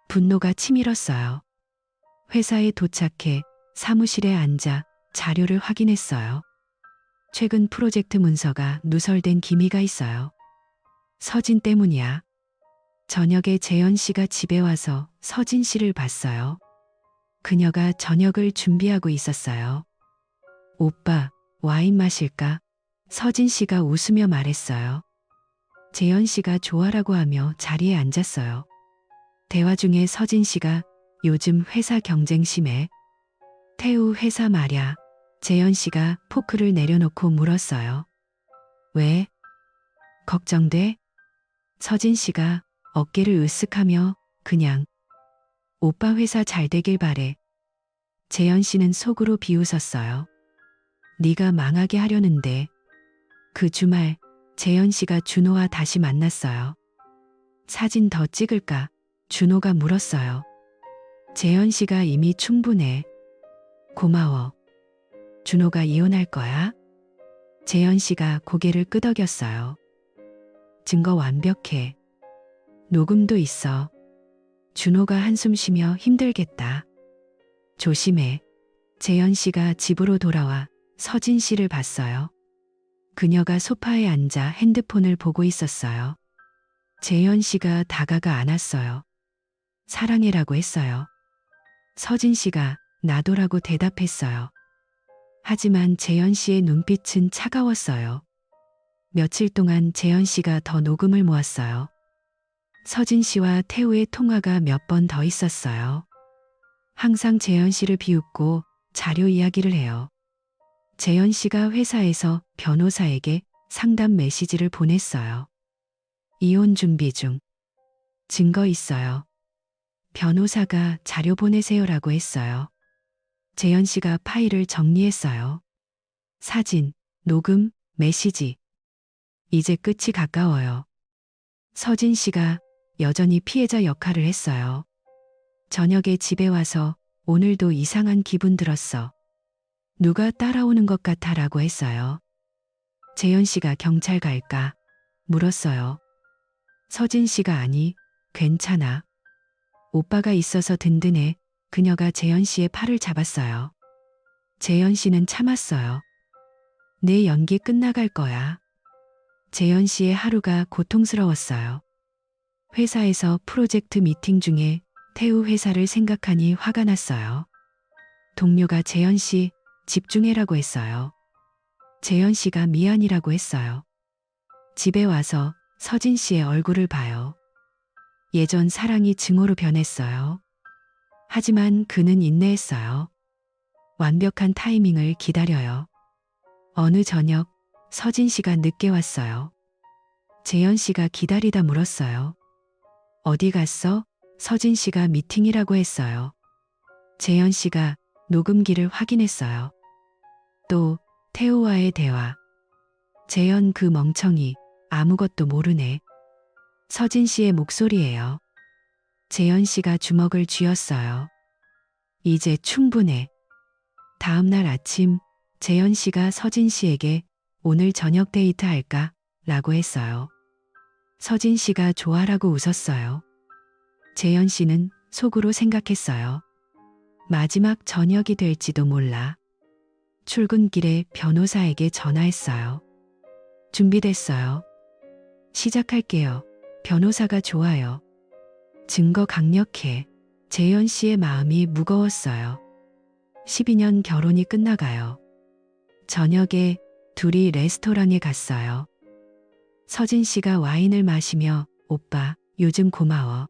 분노가 치밀었어요. 회사에 도착해 사무실에 앉아 자료를 확인했어요. 최근 프로젝트 문서가 누설된 기미가 있어요. 서진 때문이야. 저녁에 재현 씨가 집에 와서 서진 씨를 봤어요. 그녀가 저녁을 준비하고 있었어요. 오빠, 와인 마실까? 서진 씨가 웃으며 말했어요. 재현 씨가 좋아라고 하며 자리에 앉았어요. 대화 중에 서진 씨가 요즘 회사 경쟁 심해. 태우 회사 말야. 재현 씨가 포크를 내려놓고 물었어요. 왜? 걱정돼? 서진 씨가 어깨를 으쓱하며 그냥. 오빠 회사 잘 되길 바래. 재현 씨는 속으로 비웃었어요. 네가 망하게 하려는데. 그 주말 재현 씨가 준호와 다시 만났어요. 사진 더 찍을까? 준호가 물었어요. 재현 씨가 이미 충분해. 고마워. 준호가 이혼할 거야? 재현 씨가 고개를 끄덕였어요. 증거 완벽해. 녹음도 있어. 준호가 한숨 쉬며 힘들겠다. 조심해. 재현 씨가 집으로 돌아와 서진 씨를 봤어요. 그녀가 소파에 앉아 핸드폰을 보고 있었어요. 재현 씨가 다가가 안았어요. 사랑해라고 했어요. 서진 씨가 나도라고 대답했어요. 하지만 재현 씨의 눈빛은 차가웠어요. 며칠 동안 재현 씨가 더 녹음을 모았어요. 서진 씨와 태우의 통화가 몇 번 더 있었어요. 항상 재현 씨를 비웃고 자료 이야기를 해요. 재현 씨가 회사에서 변호사에게 상담 메시지를 보냈어요. 이혼 준비 중. 증거 있어요. 변호사가 자료 보내세요라고 했어요. 재현 씨가 파일을 정리했어요. 사진, 녹음, 메시지. 이제 끝이 가까워요. 서진 씨가 여전히 피해자 역할을 했어요. 저녁에 집에 와서 오늘도 이상한 기분 들었어. 누가 따라오는 것 같아라고 했어요. 재현 씨가 경찰 갈까? 물었어요. 서진 씨가 아니, 괜찮아. 오빠가 있어서 든든해. 그녀가 재현 씨의 팔을 잡았어요. 재현 씨는 참았어요. 내 연기 끝나갈 거야. 재현 씨의 하루가 고통스러웠어요. 회사에서 프로젝트 미팅 중에 태우 회사를 생각하니 화가 났어요. 동료가 재현 씨 집중해라고 했어요. 재현 씨가 미안이라고 했어요. 집에 와서 서진 씨의 얼굴을 봐요. 예전 사랑이 증오로 변했어요. 하지만 그는 인내했어요. 완벽한 타이밍을 기다려요. 어느 저녁 서진 씨가 늦게 왔어요. 재현 씨가 기다리다 물었어요. 어디 갔어? 서진 씨가 미팅이라고 했어요. 재현 씨가 녹음기를 확인했어요. 또 태우와의 대화. 재현 그 멍청이 아무것도 모르네. 서진 씨의 목소리예요. 재현 씨가 주먹을 쥐었어요. 이제 충분해. 다음 날 아침 재현 씨가 서진 씨에게 오늘 저녁 데이트 할까? 라고 했어요. 서진 씨가 좋아라고 웃었어요. 재현 씨는 속으로 생각했어요. 마지막 저녁이 될지도 몰라. 출근길에 변호사에게 전화했어요. 준비됐어요. 시작할게요. 변호사가 좋아요. 증거 강력해. 재현 씨의 마음이 무거웠어요. 12년 결혼이 끝나가요. 저녁에 둘이 레스토랑에 갔어요. 서진 씨가 와인을 마시며 오빠, 요즘 고마워.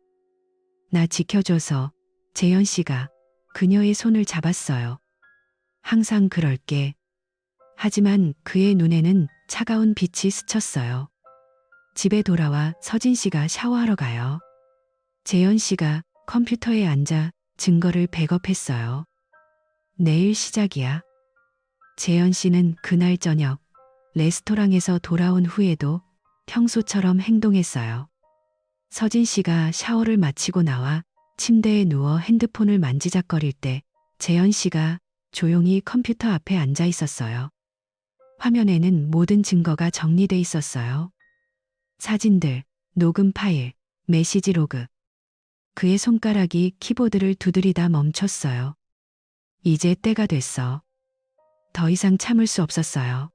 나 지켜줘서. 재현 씨가 그녀의 손을 잡았어요. 항상 그럴게. 하지만 그의 눈에는 차가운 빛이 스쳤어요. 집에 돌아와 서진 씨가 샤워하러 가요. 재현 씨가 컴퓨터에 앉아 증거를 백업했어요. 내일 시작이야. 재현 씨는 그날 저녁 레스토랑에서 돌아온 후에도 평소처럼 행동했어요. 서진 씨가 샤워를 마치고 나와 침대에 누워 핸드폰을 만지작거릴 때 재현 씨가 조용히 컴퓨터 앞에 앉아 있었어요. 화면에는 모든 증거가 정리돼 있었어요. 사진들, 녹음 파일, 메시지 로그. 그의 손가락이 키보드를 두드리다 멈췄어요. 이제 때가 됐어. 더 이상 참을 수 없었어요.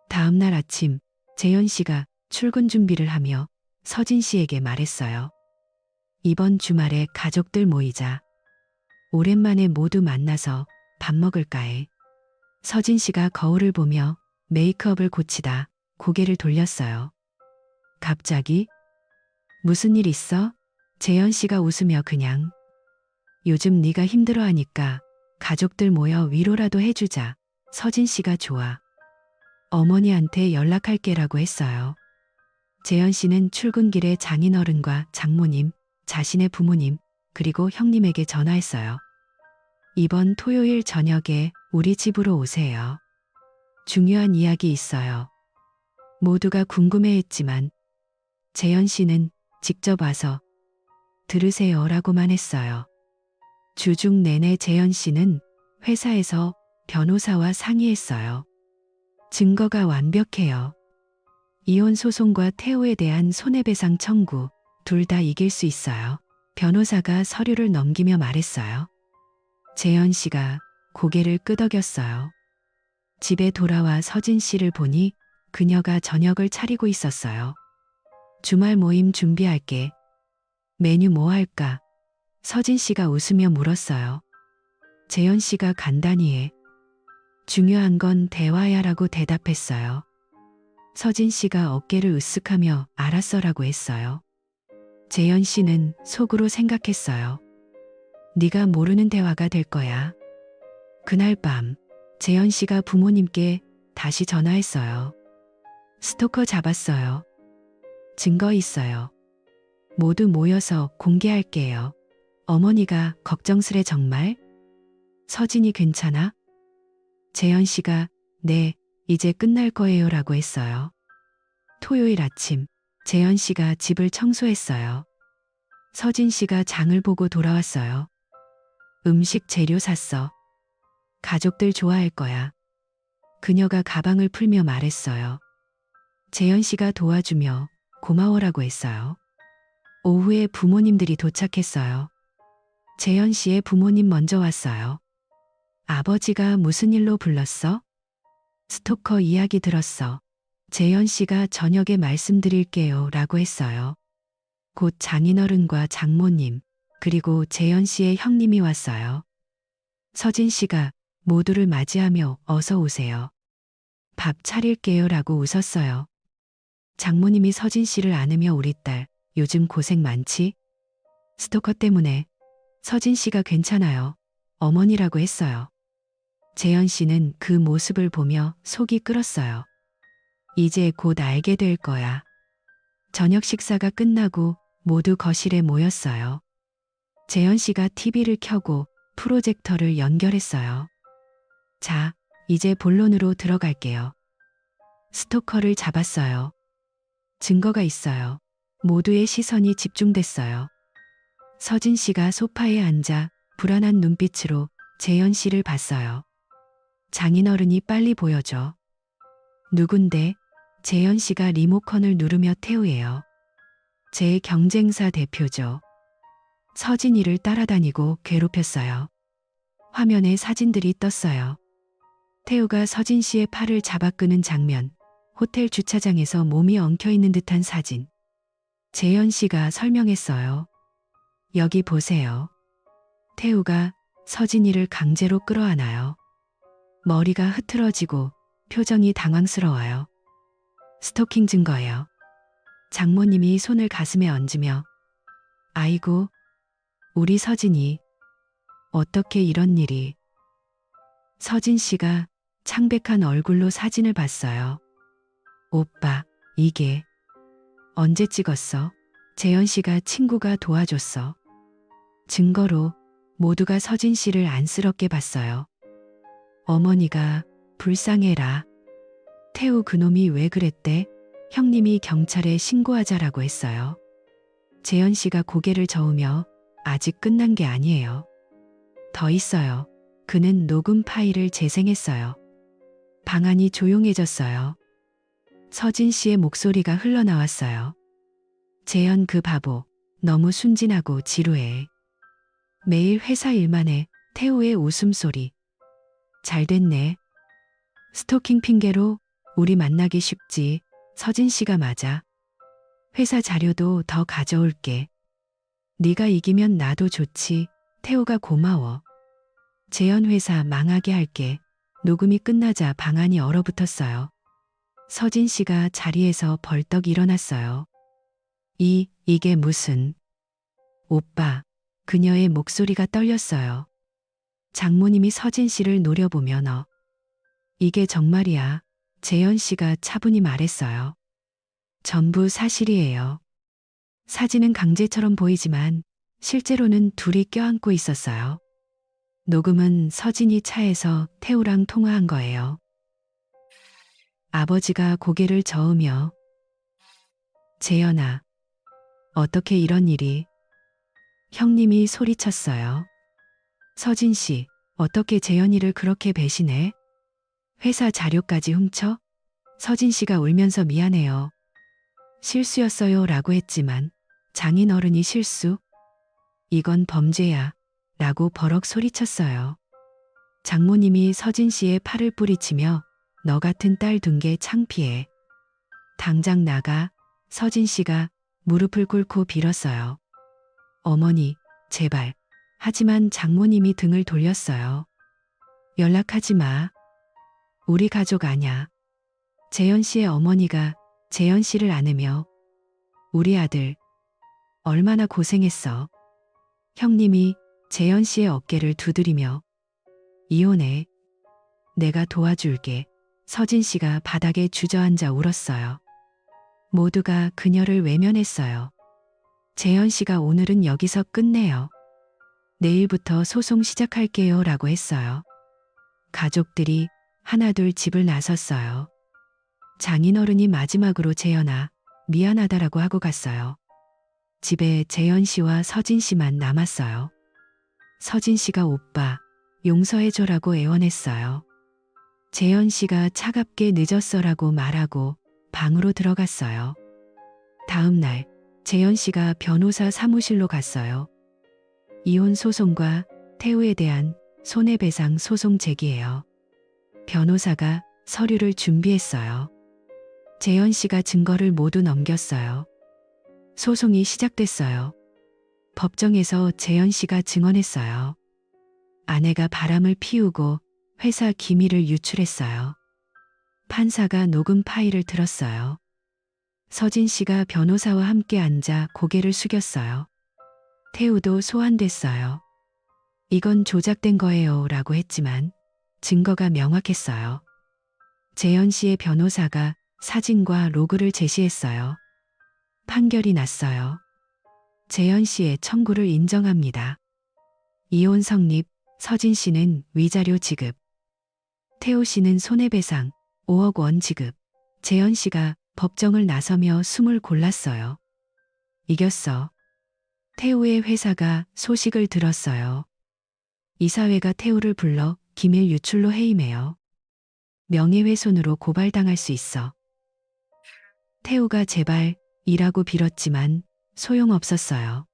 다음 날 아침, 재현 씨가 출근 준비를 하며 서진 씨에게 말했어요. 이번 주말에 가족들 모이자. 오랜만에 모두 만나서 밥 먹을까 해. 서진 씨가 거울을 보며 메이크업을 고치다 고개를 돌렸어요. 갑자기? 무슨 일 있어? 재현 씨가 웃으며 그냥. 요즘 네가 힘들어하니까 가족들 모여 위로라도 해주자. 서진 씨가 좋아. 어머니한테 연락할게라고 했어요. 재현 씨는 출근길에 장인어른과 장모님, 자신의 부모님, 그리고 형님에게 전화했어요. 이번 토요일 저녁에 우리 집으로 오세요. 중요한 이야기 있어요. 모두가 궁금해했지만 재현 씨는 직접 와서 들으세요라고만 했어요. 주중 내내 재현 씨는 회사에서 변호사와 상의했어요. 증거가 완벽해요. 이혼 소송과 태호에 대한 손해배상 청구 둘 다 이길 수 있어요. 변호사가 서류를 넘기며 말했어요. 재현 씨가 고개를 끄덕였어요. 집에 돌아와 서진 씨를 보니 그녀가 저녁을 차리고 있었어요. 주말 모임 준비할게. 메뉴 뭐 할까? 서진 씨가 웃으며 물었어요. 재현 씨가 간단히 해. 중요한 건 대화야라고 대답했어요. 서진 씨가 어깨를 으쓱하며 알았어라고 했어요. 재현 씨는 속으로 생각했어요. 네가 모르는 대화가 될 거야. 그날 밤 재현 씨가 부모님께 다시 전화했어요. 스토커 잡았어요. 증거 있어요. 모두 모여서 공개할게요. 어머니가 걱정스레 정말? 서진이 괜찮아? 재현 씨가 네, 이제 끝날 거예요 라고 했어요. 토요일 아침, 재현 씨가 집을 청소했어요. 서진 씨가 장을 보고 돌아왔어요. 음식 재료 샀어. 가족들 좋아할 거야. 그녀가 가방을 풀며 말했어요. 재현 씨가 도와주며 고마워라고 했어요. 오후에 부모님들이 도착했어요. 재현 씨의 부모님 먼저 왔어요. 아버지가 무슨 일로 불렀어? 스토커 이야기 들었어. 재현 씨가 저녁에 말씀드릴게요 라고 했어요. 곧 장인어른과 장모님, 그리고 재현 씨의 형님이 왔어요. 서진 씨가 모두를 맞이하며 어서 오세요. 밥 차릴게요 라고 웃었어요. 장모님이 서진 씨를 안으며 우리 딸, 요즘 고생 많지? 스토커 때문에. 서진 씨가 괜찮아요. 어머니라고 했어요. 재현 씨는 그 모습을 보며 속이 끓었어요. 이제 곧 알게 될 거야. 저녁 식사가 끝나고 모두 거실에 모였어요. 재현 씨가 TV를 켜고 프로젝터를 연결했어요. 자, 이제 본론으로 들어갈게요. 스토커를 잡았어요. 증거가 있어요. 모두의 시선이 집중됐어요. 서진 씨가 소파에 앉아 불안한 눈빛으로 재현 씨를 봤어요. 장인어른이 빨리 보여줘. 누군데? 재현 씨가 리모컨을 누르며 태우예요. 제 경쟁사 대표죠. 서진이를 따라다니고 괴롭혔어요. 화면에 사진들이 떴어요. 태우가 서진 씨의 팔을 잡아 끄는 장면, 호텔 주차장에서 몸이 엉켜있는 듯한 사진. 재현 씨가 설명했어요. 여기 보세요. 태우가 서진이를 강제로 끌어안아요. 머리가 흐트러지고 표정이 당황스러워요. 스토킹 증거예요. 장모님이 손을 가슴에 얹으며 아이고, 우리 서진이 어떻게 이런 일이. 서진 씨가 창백한 얼굴로 사진을 봤어요. 오빠, 이게 언제 찍었어? 재현 씨가 친구가 도와줬어. 증거로 모두가 서진 씨를 안쓰럽게 봤어요. 어머니가 불쌍해라. 태우 그놈이 왜 그랬대? 형님이 경찰에 신고하자라고 했어요. 재현 씨가 고개를 저으며 아직 끝난 게 아니에요. 더 있어요. 그는 녹음 파일을 재생했어요. 방안이 조용해졌어요. 서진 씨의 목소리가 흘러나왔어요. 재현 그 바보, 너무 순진하고 지루해. 매일 회사 일만 해. 태우의 웃음소리. 잘 됐네. 스토킹 핑계로 우리 만나기 쉽지. 서진 씨가 맞아. 회사 자료도 더 가져올게. 네가 이기면 나도 좋지. 태우가 고마워. 재현 회사 망하게 할게. 녹음이 끝나자 방안이 얼어붙었어요. 서진 씨가 자리에서 벌떡 일어났어요. 이게 무슨... 오빠, 그녀의 목소리가 떨렸어요. 장모님이 서진 씨를 노려보며 이게 정말이야. 재현 씨가 차분히 말했어요. 전부 사실이에요. 사진은 강제처럼 보이지만 실제로는 둘이 껴안고 있었어요. 녹음은 서진이 차에서 태우랑 통화한 거예요. 아버지가 고개를 저으며 재현아, 어떻게 이런 일이... 형님이 소리쳤어요. 서진 씨, 어떻게 재현이를 그렇게 배신해? 회사 자료까지 훔쳐? 서진 씨가 울면서 미안해요. 실수였어요 라고 했지만 장인어른이 실수? 이건 범죄야 라고 버럭 소리쳤어요. 장모님이 서진 씨의 팔을 뿌리치며 너 같은 딸 둔 게 창피해. 당장 나가. 서진 씨가 무릎을 꿇고 빌었어요. 어머니, 제발. 하지만 장모님이 등을 돌렸어요. 연락하지 마. 우리 가족 아냐. 재현 씨의 어머니가 재현 씨를 안으며 우리 아들 얼마나 고생했어. 형님이 재현 씨의 어깨를 두드리며 이혼해. 내가 도와줄게. 서진 씨가 바닥에 주저앉아 울었어요. 모두가 그녀를 외면했어요. 재현 씨가 오늘은 여기서 끝내요. 내일부터 소송 시작할게요 라고 했어요. 가족들이 하나둘 집을 나섰어요. 장인어른이 마지막으로 재현아, 미안하다라고 하고 갔어요. 집에 재현 씨와 서진 씨만 남았어요. 서진 씨가 오빠, 용서해줘라고 애원했어요. 재현 씨가 차갑게 늦었어라고 말하고 방으로 들어갔어요. 다음 날 재현 씨가 변호사 사무실로 갔어요. 이혼 소송과 태우에 대한 손해배상 소송 제기예요. 변호사가 서류를 준비했어요. 재현 씨가 증거를 모두 넘겼어요. 소송이 시작됐어요. 법정에서 재현 씨가 증언했어요. 아내가 바람을 피우고 회사 기밀을 유출했어요. 판사가 녹음 파일을 들었어요. 서진 씨가 변호사와 함께 앉아 고개를 숙였어요. 태우도 소환됐어요. 이건 조작된 거예요 라고 했지만 증거가 명확했어요. 재현 씨의 변호사가 사진과 로그를 제시했어요. 판결이 났어요. 재현 씨의 청구를 인정합니다. 이혼 성립, 서진 씨는 위자료 지급. 태우 씨는 손해배상 5억 원 지급. 재현 씨가 법정을 나서며 숨을 골랐어요. 이겼어. 태우의 회사가 소식을 들었어요. 이사회가 태우를 불러 기밀 유출로 해임해요. 명예훼손으로 고발당할 수 있어. 태우가 제발 이라고 빌었지만 소용없었어요.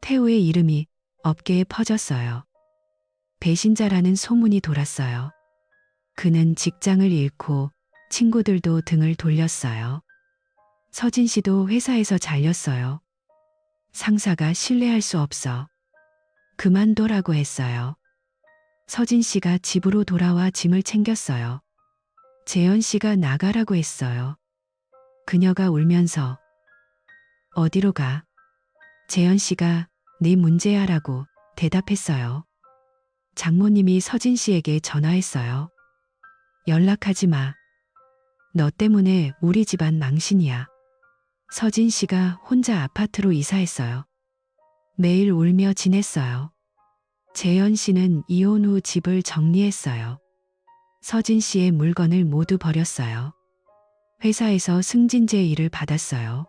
태우의 이름이 업계에 퍼졌어요. 배신자라는 소문이 돌았어요. 그는 직장을 잃고 친구들도 등을 돌렸어요. 서진 씨도 회사에서 잘렸어요. 상사가 신뢰할 수 없어. 그만둬라고 했어요. 서진 씨가 집으로 돌아와 짐을 챙겼어요. 재현 씨가 나가라고 했어요. 그녀가 울면서 어디로 가? 재현 씨가 네 문제야라고 대답했어요. 장모님이 서진 씨에게 전화했어요. 연락하지 마. 너 때문에 우리 집안 망신이야. 서진 씨가 혼자 아파트로 이사했어요. 매일 울며 지냈어요. 재현 씨는 이혼 후 집을 정리했어요. 서진 씨의 물건을 모두 버렸어요. 회사에서 승진제 일을 받았어요.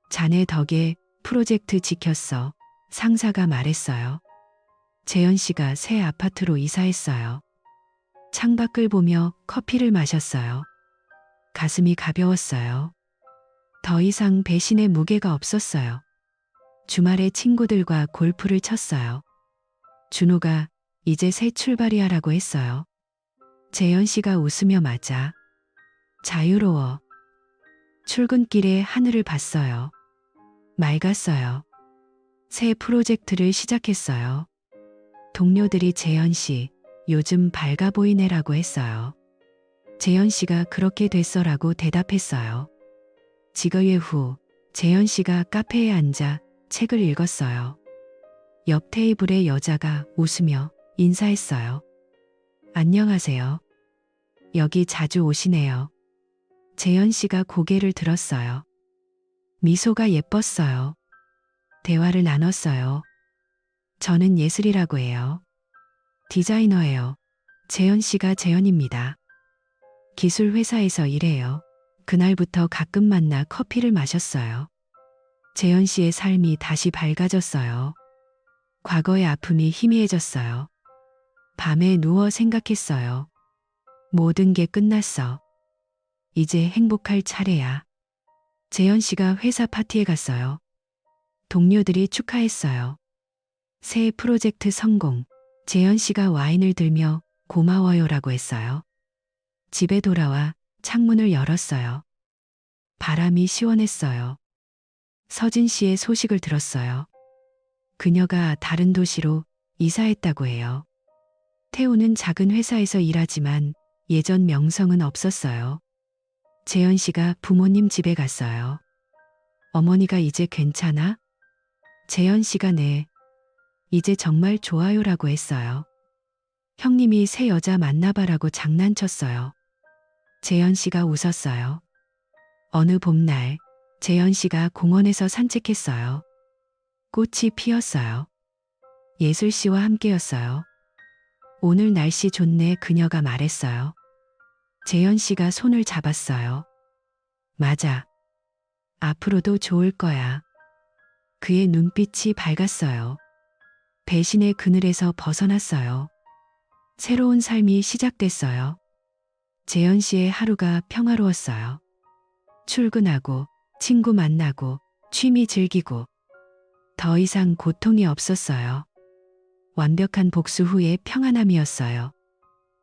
자네 덕에 프로젝트 지켰어. 상사가 말했어요. 재현 씨가 새 아파트로 이사했어요. 창밖을 보며 커피를 마셨어요. 가슴이 가벼웠어요. 더 이상 배신의 무게가 없었어요. 주말에 친구들과 골프를 쳤어요. 준호가 이제 새 출발이야라고 했어요. 재현 씨가 웃으며 맞아. 자유로워. 출근길에 하늘을 봤어요. 맑았어요. 새 프로젝트를 시작했어요. 동료들이 재현 씨, 요즘 밝아 보이네라고 했어요. 재현 씨가 그렇게 됐어라고 대답했어요. 직업회 후 재현 씨가 카페에 앉아 책을 읽었어요. 옆 테이블에 여자가 웃으며 인사했어요. 안녕하세요. 여기 자주 오시네요. 재현 씨가 고개를 들었어요. 미소가 예뻤어요. 대화를 나눴어요. 저는 예슬이라고 해요. 디자이너예요. 재현 씨가 재현입니다. 기술 회사에서 일해요. 그날부터 가끔 만나 커피를 마셨어요. 재현 씨의 삶이 다시 밝아졌어요. 과거의 아픔이 희미해졌어요. 밤에 누워 생각했어요. 모든 게 끝났어. 이제 행복할 차례야. 재현 씨가 회사 파티에 갔어요. 동료들이 축하했어요. 새 프로젝트 성공. 재현 씨가 와인을 들며 고마워요라고 했어요. 집에 돌아와 창문을 열었어요. 바람이 시원했어요. 서진 씨의 소식을 들었어요. 그녀가 다른 도시로 이사했다고 해요. 태우는 작은 회사에서 일하지만 예전 명성은 없었어요. 재현 씨가 부모님 집에 갔어요. 어머니가 이제 괜찮아? 재현 씨가 네. 이제 정말 좋아요라고 했어요. 형님이 새 여자 만나봐라고 장난쳤어요. 재현 씨가 웃었어요. 어느 봄날 재현 씨가 공원에서 산책했어요. 꽃이 피었어요. 예슬 씨와 함께였어요. 오늘 날씨 좋네 그녀가 말했어요. 재현 씨가 손을 잡았어요. 맞아. 앞으로도 좋을 거야. 그의 눈빛이 밝았어요. 배신의 그늘에서 벗어났어요. 새로운 삶이 시작됐어요. 재현 씨의 하루가 평화로웠어요. 출근하고, 친구 만나고, 취미 즐기고, 더 이상 고통이 없었어요. 완벽한 복수 후의 평안함이었어요.